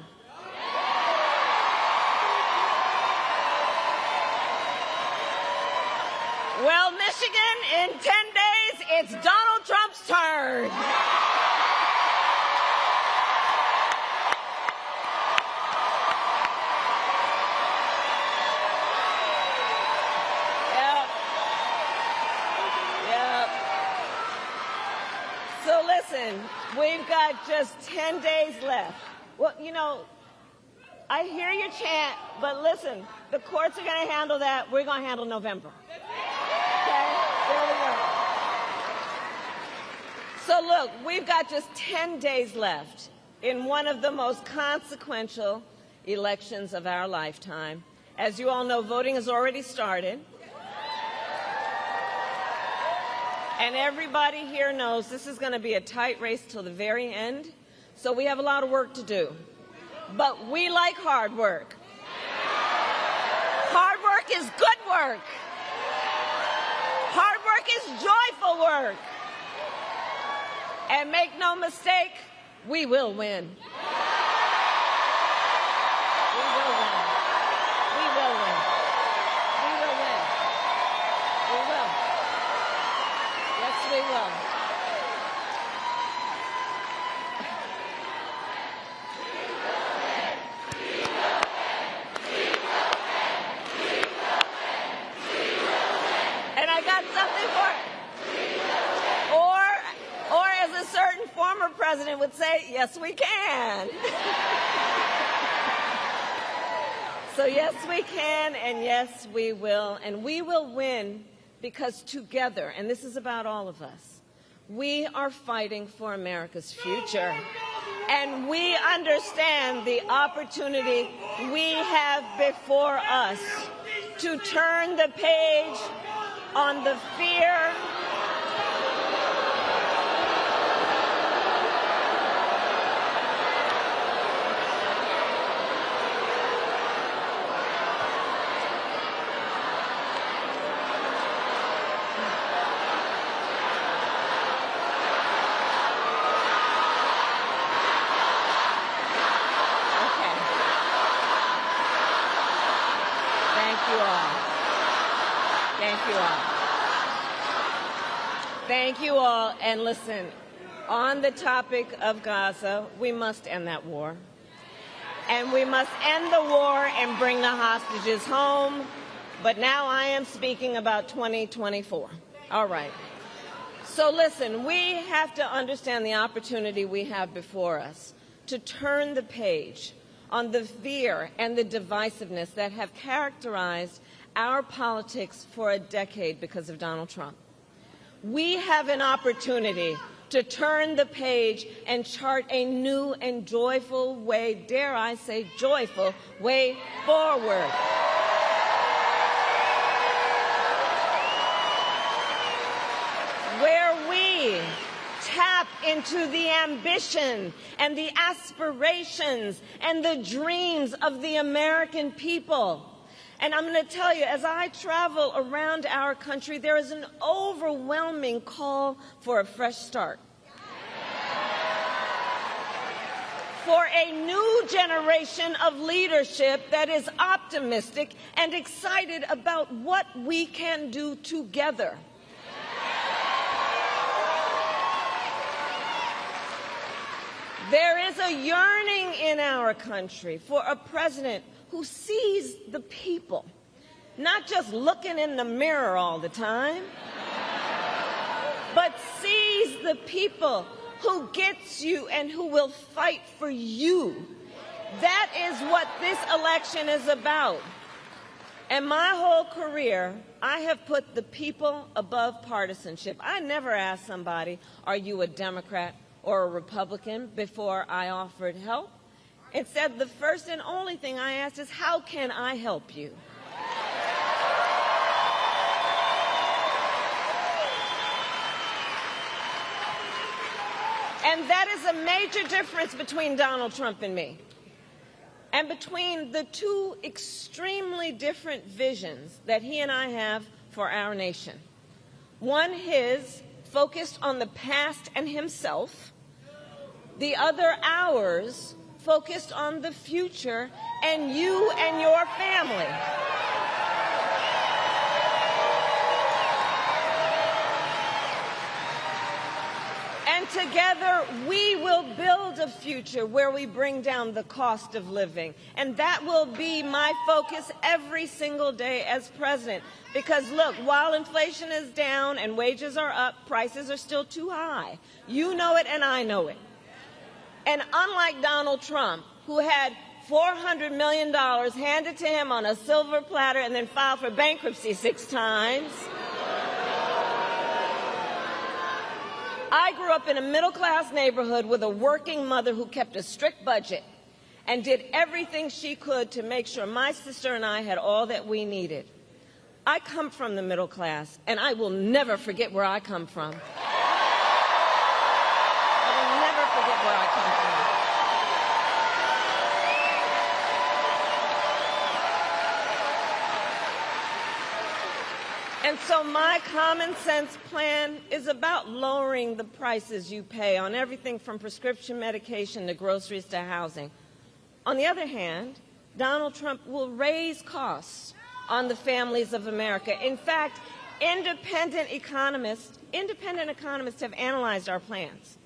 Well, Michigan, in 10 days, it's Donald Trump's turn. Yep. So listen, we've got just 10 days left. Well, you know, I hear your chant, but listen, the courts are going to handle that. We're going to handle November. Okay? There we go. So look, we've got just 10 days left in one of the most consequential elections of our lifetime. As you all know, voting has already started. And everybody here knows this is going to be a tight race till the very end. So we have a lot of work to do. But we like hard work. Hard work is good work. Hard work is joyful work. And make no mistake, we will win. We will win. We will win. We will win. We will. Yes, we will. former president would say, yes, we can. So yes, we can, and yes, we will. And we will win because together, and this is about all of us, we are fighting for America's future. And we understand the opportunity we have before us to turn the page on the fear, Thank you all. And listen, on the topic of Gaza, we must end that war. And we must end the war and bring the hostages home. But now I am speaking about 2024. All right. So listen, we have to understand the opportunity we have before us to turn the page on the fear and the divisiveness that have characterized our politics for a decade because of Donald Trump. We have an opportunity to turn the page and chart a new and joyful way, dare I say joyful, way forward. Where we tap into the ambition and the aspirations and the dreams of the American people. And I'm going to tell you, as I travel around our country, there is an overwhelming call for a fresh start. For a new generation of leadership that is optimistic and excited about what we can do together. There is a yearning in our country for a president who sees the people, not just looking in the mirror all the time, but sees the people, who gets you and who will fight for you. That is what this election is about. And my whole career, I have put the people above partisanship. I never asked somebody, are you a Democrat or a Republican, before I offered help. Instead, the first and only thing I asked is, how can I help you? And that is a major difference between Donald Trump and me, and between the two extremely different visions that he and I have for our nation. One, his, focused on the past and himself. The other, ours, focused on the future and you and your family. And together, we will build a future where we bring down the cost of living. And that will be my focus every single day as president. Because look, while inflation is down and wages are up, prices are still too high. You know it and I know it. And unlike Donald Trump, who had $400 million handed to him on a silver platter and then filed for bankruptcy 6 times, I grew up in a middle-class neighborhood with a working mother who kept a strict budget and did everything she could to make sure my sister and I had all that we needed. I come from the middle class, and I will never forget where I come from. I will never forget where I come from. And so my common sense plan is about lowering the prices you pay on everything from prescription medication to groceries to housing. On the other hand, Donald Trump will raise costs on the families of America. In fact, independent economists have analyzed our plans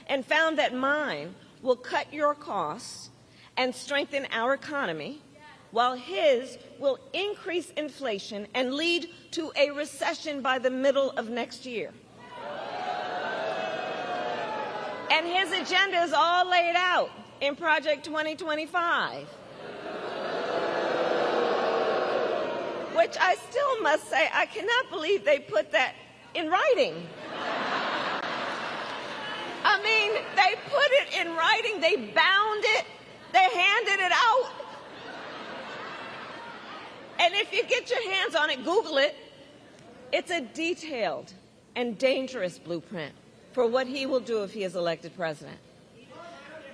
and found that mine will cut your costs and strengthen our economy, while his will increase inflation and lead to a recession by the middle of next year. And his agenda is all laid out in Project 2025. Which I still must say, I cannot believe they put that in writing. I mean, they put it in writing, they bound it, they handed it out. And if you get your hands on it, Google it. It's a detailed and dangerous blueprint for what he will do if he is elected president.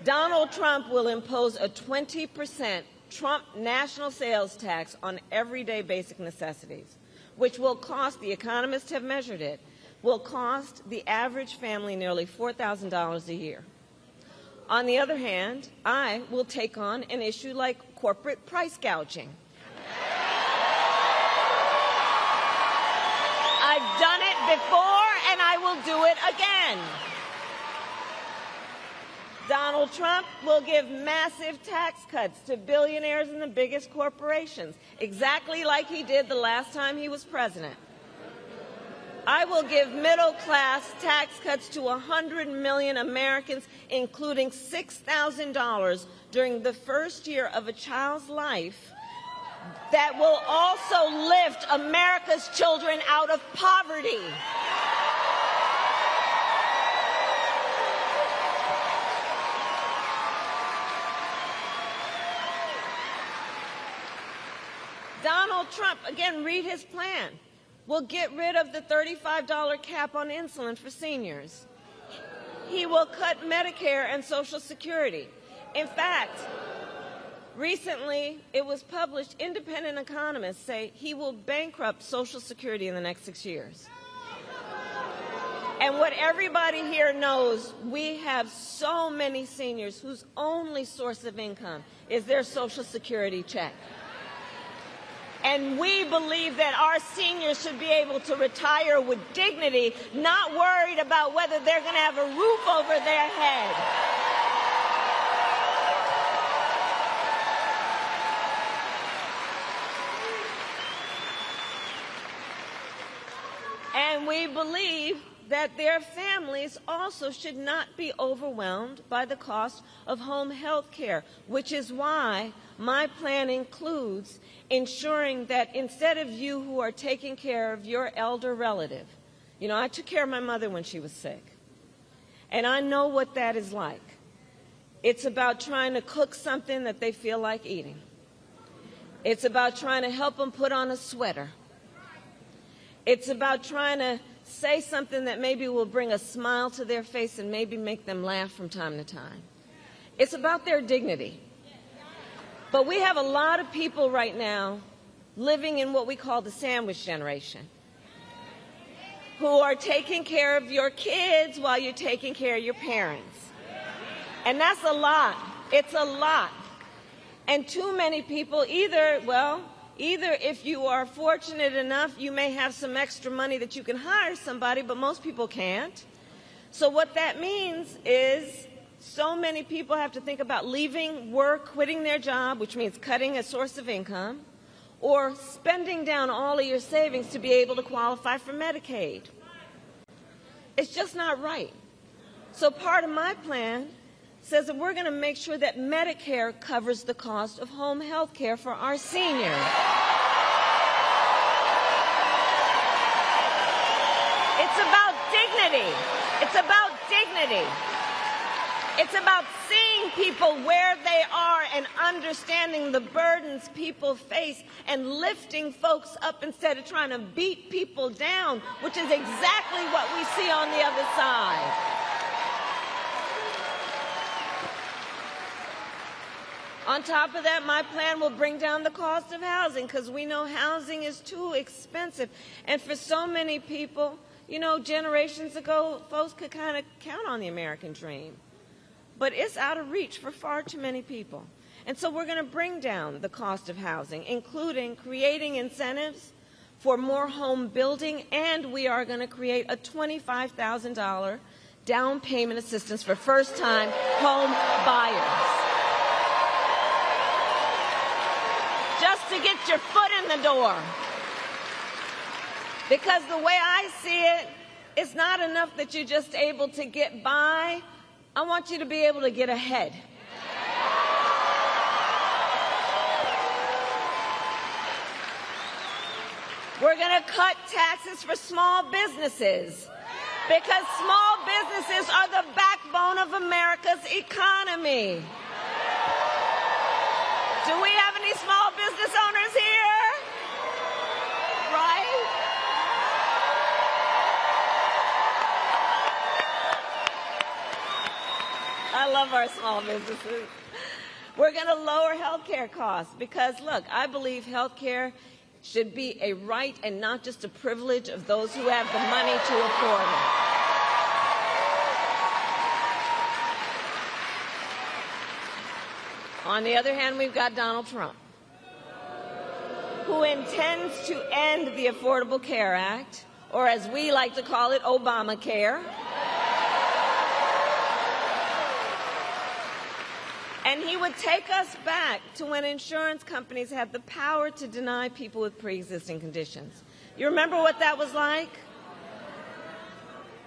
Donald Trump will impose a 20% Trump national sales tax on everyday basic necessities, which will cost, the economists have measured it, will cost the average family nearly $4,000 a year. On the other hand, I will take on an issue like corporate price gouging. I've done it before, and I will do it again. Donald Trump will give massive tax cuts to billionaires and the biggest corporations, exactly like he did the last time he was president. I will give middle-class tax cuts to 100 million Americans, including $6,000 during the first year of a child's life, that will also lift America's children out of poverty. Donald Trump, again, read his plan, will get rid of the $35 cap on insulin for seniors. He will cut Medicare and Social Security. In fact, recently it was published, independent economists say he will bankrupt Social Security in the next 6 years. And what everybody here knows, we have so many seniors whose only source of income is their Social Security check. And we believe that our seniors should be able to retire with dignity, not worried about whether they're going to have a roof over their head. And we believe that their families also should not be overwhelmed by the cost of home health care, which is why my plan includes ensuring that instead of you who are taking care of your elder relative, you know, I took care of my mother when she was sick, and I know what that is like. It's about trying to cook something that they feel like eating. It's about trying to help them put on a sweater. It's about trying to say something that maybe will bring a smile to their face and maybe make them laugh from time to time. It's about their dignity. But we have a lot of people right now living in what we call the sandwich generation, who are taking care of your kids while you're taking care of your parents. And that's a lot. It's a lot. And too many people either if you are fortunate enough, you may have some extra money that you can hire somebody, but most people can't. So what that means is so many people have to think about leaving work, quitting their job, which means cutting a source of income, or spending down all of your savings to be able to qualify for Medicaid. It's just not right. So part of my plan says that we're going to make sure that Medicare covers the cost of home health care for our seniors. It's about dignity. It's about dignity. It's about seeing people where they are and understanding the burdens people face and lifting folks up instead of trying to beat people down, which is exactly what we see on the other side. On top of that, my plan will bring down the cost of housing because we know housing is too expensive. And for so many people, you know, generations ago, folks could kind of count on the American dream. But it's out of reach for far too many people. And so we're going to bring down the cost of housing, including creating incentives for more home building, and we are going to create a $25,000 down payment assistance for first-time home buyers. Just to get your foot in the door. Because the way I see it, it's not enough that you're just able to get by I want you to be able to get ahead. We're going to cut taxes for small businesses because small businesses are the backbone of America's economy. Do we have any small business owners here? Right? I love our small businesses. We're going to lower health care costs because, look, I believe health care should be a right and not just a privilege of those who have the money to afford it. On the other hand, we've got Donald Trump, who intends to end the Affordable Care Act, or as we like to call it, Obamacare. And he would take us back to when insurance companies had the power to deny people with pre-existing conditions. You remember what that was like?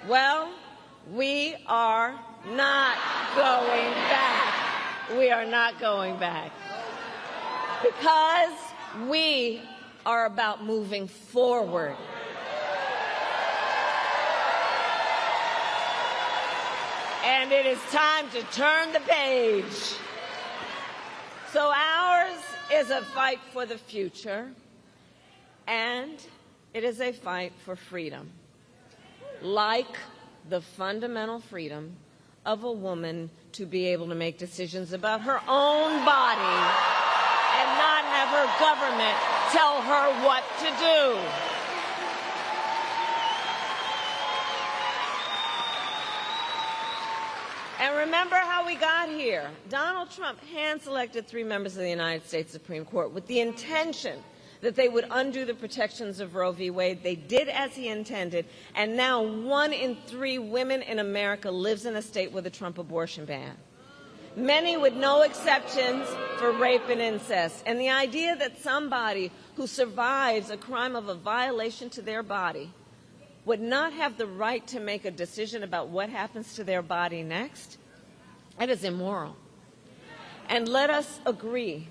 Well, we are not going back. We are not going back. Because we are about moving forward. And it is time to turn the page. So ours is a fight for the future, and it is a fight for freedom, like the fundamental freedom of a woman to be able to make decisions about her own body and not have her government tell her what to do. And remember how we got here. Donald Trump hand-selected 3 members of the United States Supreme Court with the intention that they would undo the protections of Roe v. Wade. They did as he intended, and now 1 in 3 women in America lives in a state with a Trump abortion ban. Many with no exceptions for rape and incest. And the idea that somebody who survives a crime of a violation to their body would not have the right to make a decision about what happens to their body next, that is immoral. And let us agree,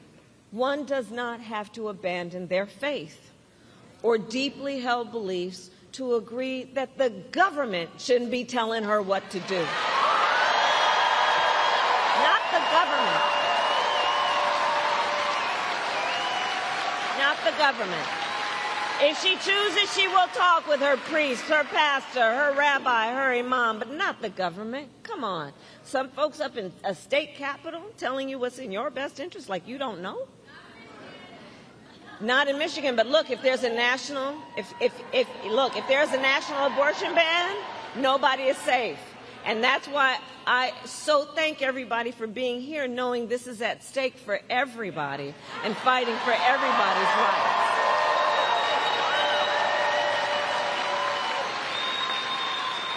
one does not have to abandon their faith or deeply held beliefs to agree that the government shouldn't be telling her what to do. Not the government. Not the government. If she chooses, she will talk with her priest, her pastor, her rabbi, her imam, but not the government. Come on. Some folks up in a state capitol telling you what's in your best interest like you don't know? Not in Michigan, but look, if there's a national, if there's a national abortion ban, nobody is safe. And that's why I so thank everybody for being here, knowing this is at stake for everybody and fighting for everybody's rights.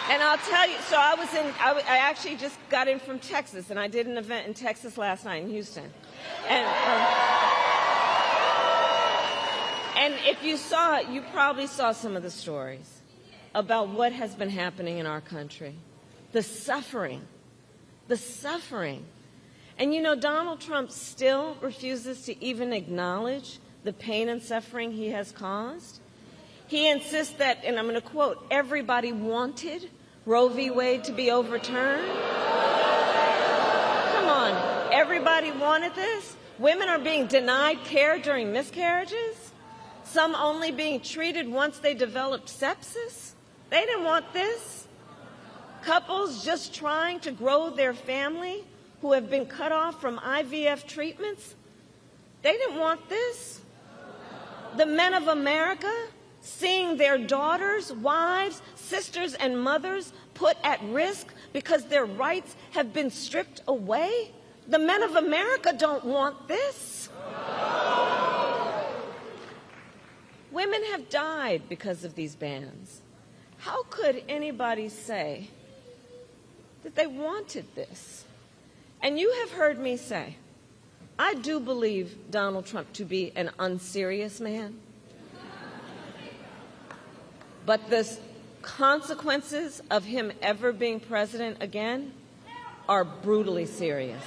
And I'll tell you, so I actually just got in from Texas, and I did an event in Texas last night in Houston. And if you saw it, you probably saw some of the stories about what has been happening in our country. The suffering. And you know, Donald Trump still refuses to even acknowledge the pain and suffering he has caused. He insists that, and I'm going to quote, everybody wanted Roe v. Wade to be overturned. Come on, everybody wanted this? Women are being denied care during miscarriages? Some only being treated once they developed sepsis? They didn't want this. Couples just trying to grow their family who have been cut off from IVF treatments? They didn't want this. The men of America seeing their daughters, wives, sisters, and mothers put at risk because their rights have been stripped away? The men of America don't want this. Women have died because of these bans. How could anybody say that they wanted this? And you have heard me say, I do believe Donald Trump to be an unserious man. But the consequences of him ever being president again are brutally serious.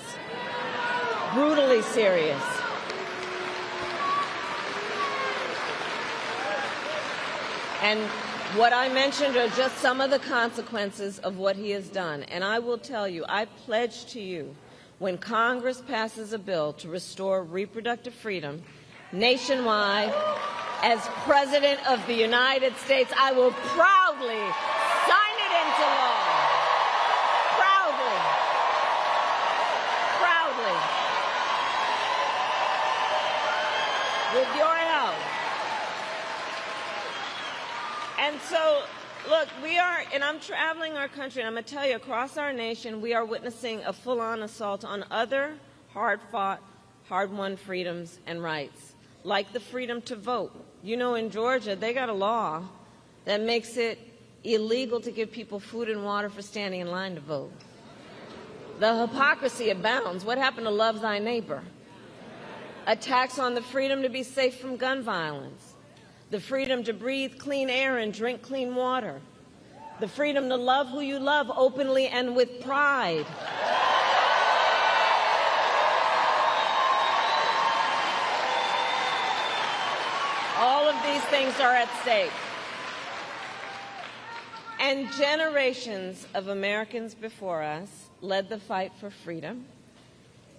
Brutally serious. And what I mentioned are just some of the consequences of what he has done. And I will tell you, I pledge to you, when Congress passes a bill to restore reproductive freedom nationwide, as President of the United States, I will proudly sign it into law. Proudly. Proudly. With your help. And so, look, and I'm traveling our country, and I'm going to tell you, across our nation, we are witnessing a full-on assault on other hard-fought, hard-won freedoms and rights, like the freedom to vote. You know, in Georgia, they got a law that makes it illegal to give people food and water for standing in line to vote. The hypocrisy abounds. What happened to love thy neighbor? Attacks on the freedom to be safe from gun violence. The freedom to breathe clean air and drink clean water. The freedom to love who you love openly and with pride. All of these things are at stake. And generations of Americans before us led the fight for freedom,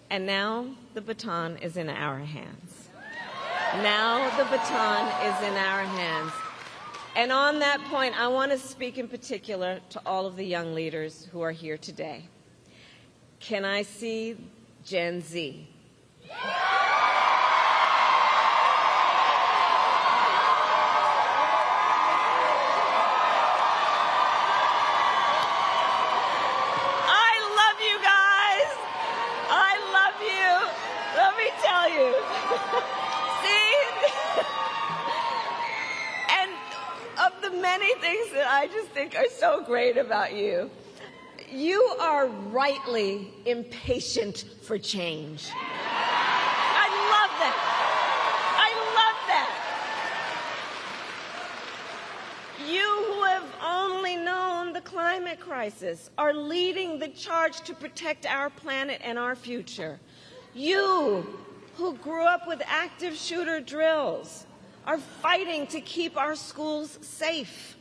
and now the baton is in our hands. Now the baton is in our hands. And on that point, I want to speak in particular to all of the young leaders who are here today. Can I see Gen Z? Many things that I just think are so great about you. You are rightly impatient for change. I love that. I love that. You who have only known the climate crisis are leading the charge to protect our planet and our future. You who grew up with active shooter drills are fighting to keep our schools safe.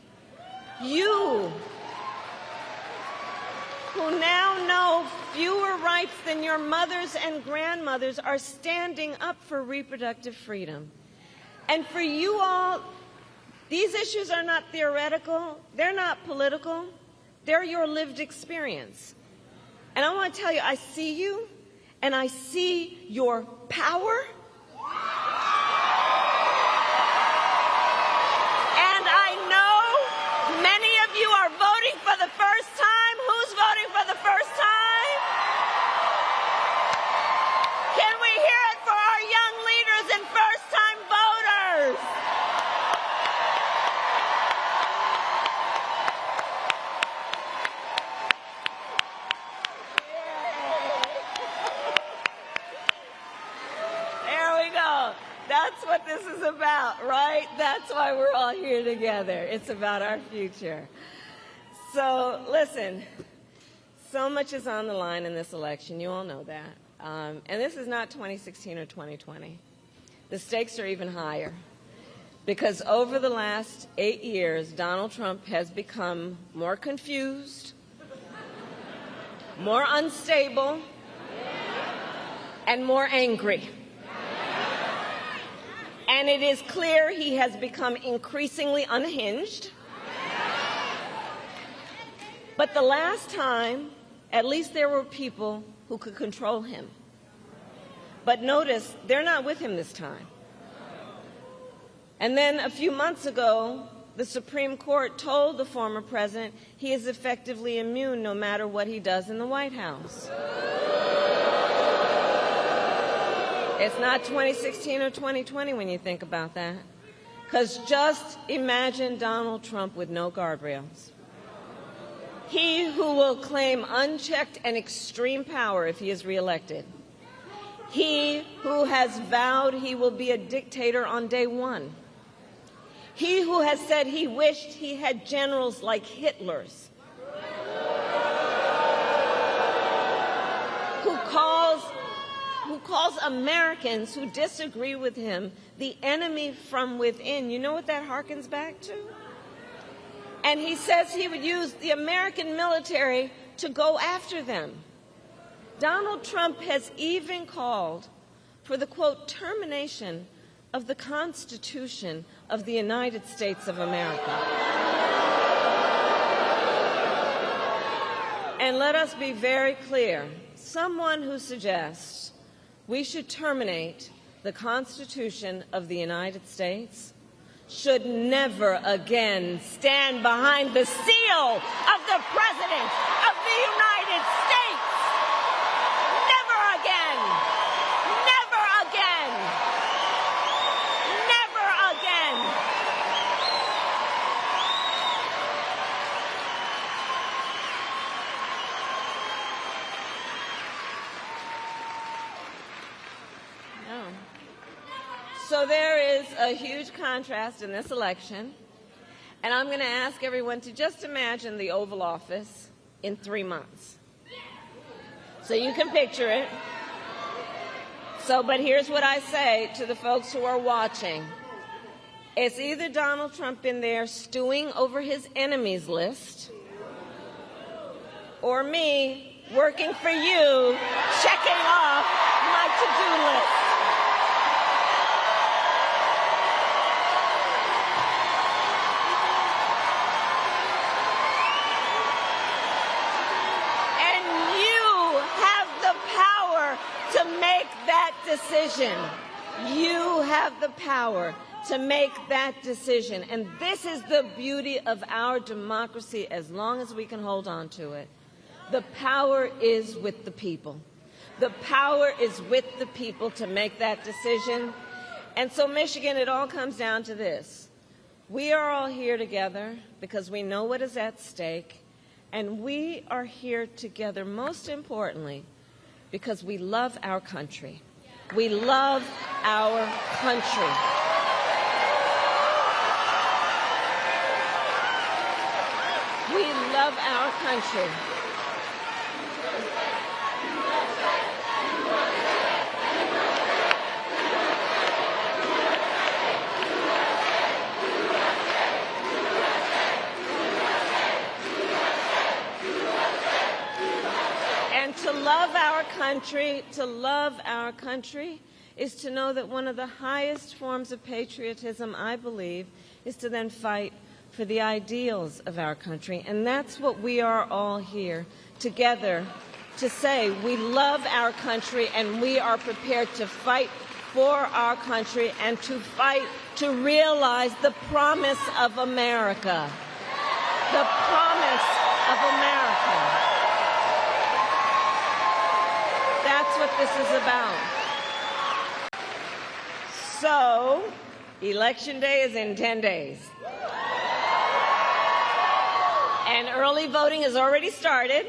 You, who now know fewer rights than your mothers and grandmothers, are standing up for reproductive freedom. And for you all, these issues are not theoretical, they're not political, they're your lived experience. And I want to tell you, I see you, and I see your power. Voting for the first time? Who's voting for the first time? Can we hear it for our young leaders and first-time voters? There we go. That's what this is about, right? That's why we're all here together. It's about our future. So, listen, so much is on the line in this election. You all know that. And this is not 2016 or 2020. The stakes are even higher. Because over the last 8 years, Donald Trump has become more confused, more unstable, and more angry. And it is clear he has become increasingly unhinged. But the last time, at least there were people who could control him. But notice, they're not with him this time. And then a few months ago, the Supreme Court told the former president he is effectively immune no matter what he does in the White House. It's not 2016 or 2020 when you think about that. Because just imagine Donald Trump with no guardrails. He who will claim unchecked and extreme power if he is reelected. He who has vowed he will be a dictator on day one. He who has said he wished he had generals like Hitler's. who calls Americans who disagree with him the enemy from within. You know what that harkens back to? And he says he would use the American military to go after them. Donald Trump has even called for the, quote, termination of the Constitution of the United States of America. And let us be very clear. Someone who suggests we should terminate the Constitution of the United States should never again stand behind the seal of the President of the United States. Never again. Never again. Never again. No. So there is a huge contrast in this election, and I'm going to ask everyone to just imagine the Oval Office in 3 months. So you can picture it. But here's what I say to the folks who are watching. It's either Donald Trump in there stewing over his enemies list, or me working for you, checking off my to-do list. Decision. You have the power to make that decision. And this is the beauty of our democracy as long as we can hold on to it. The power is with the people. The power is with the people to make that decision. And so, Michigan, it all comes down to this. We are all here together because we know what is at stake. And we are here together, most importantly, because we love our country. We love our country. We love our country. To love our country is to know that one of the highest forms of patriotism, I believe, is to then fight for the ideals of our country. And that's what we are all here together to say. We love our country and we are prepared to fight for our country and to fight to realize the promise of America. The promise of America. That's what this is about. So, Election Day is in 10 days. And early voting has already started.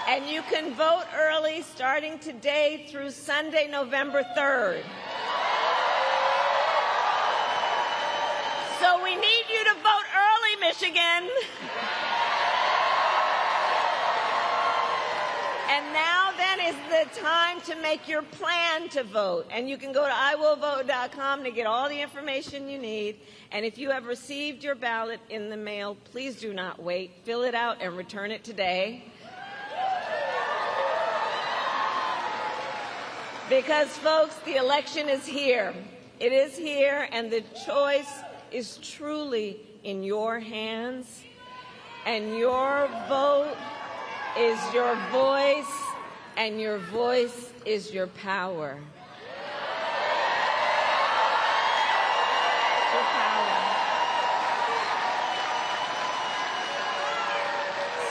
And you can vote early starting today through Sunday, November 3rd. So we need you to vote early, Michigan. And now then is the time to make your plan to vote. And you can go to iwillvote.com to get all the information you need. And if you have received your ballot in the mail, please do not wait. Fill it out and return it today. Because, folks, the election is here. It is here, and the choice is truly in your hands. And your vote is your voice, and your voice is your power. Your power.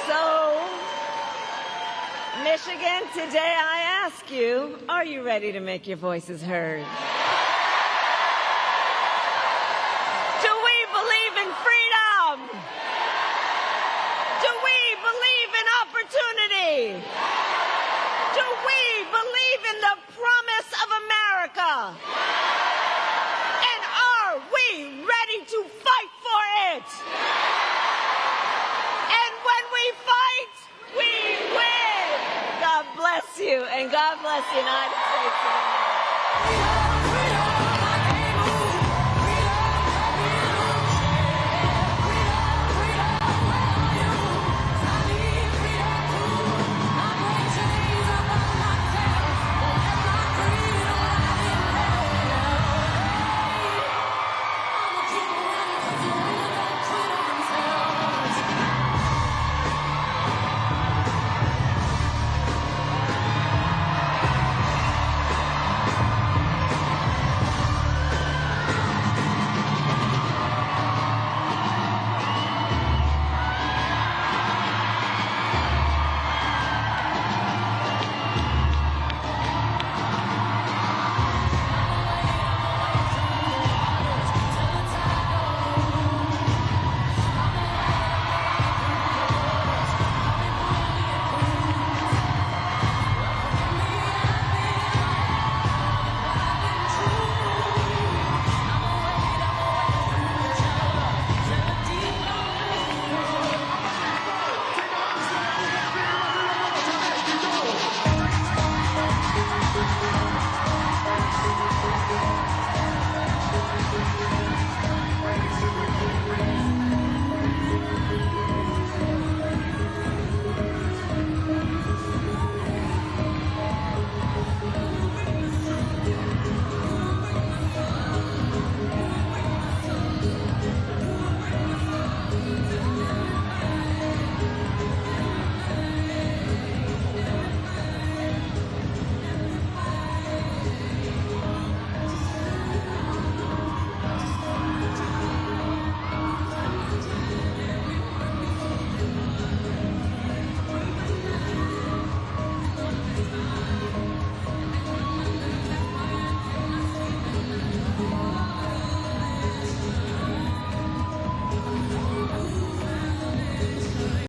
So, Michigan, today I ask you, are you ready to make your voices heard? Do we believe in freedom? Do we believe in opportunity? Do we believe in the promise of America? And are we ready to fight for it? And when we fight, bless the United States of America.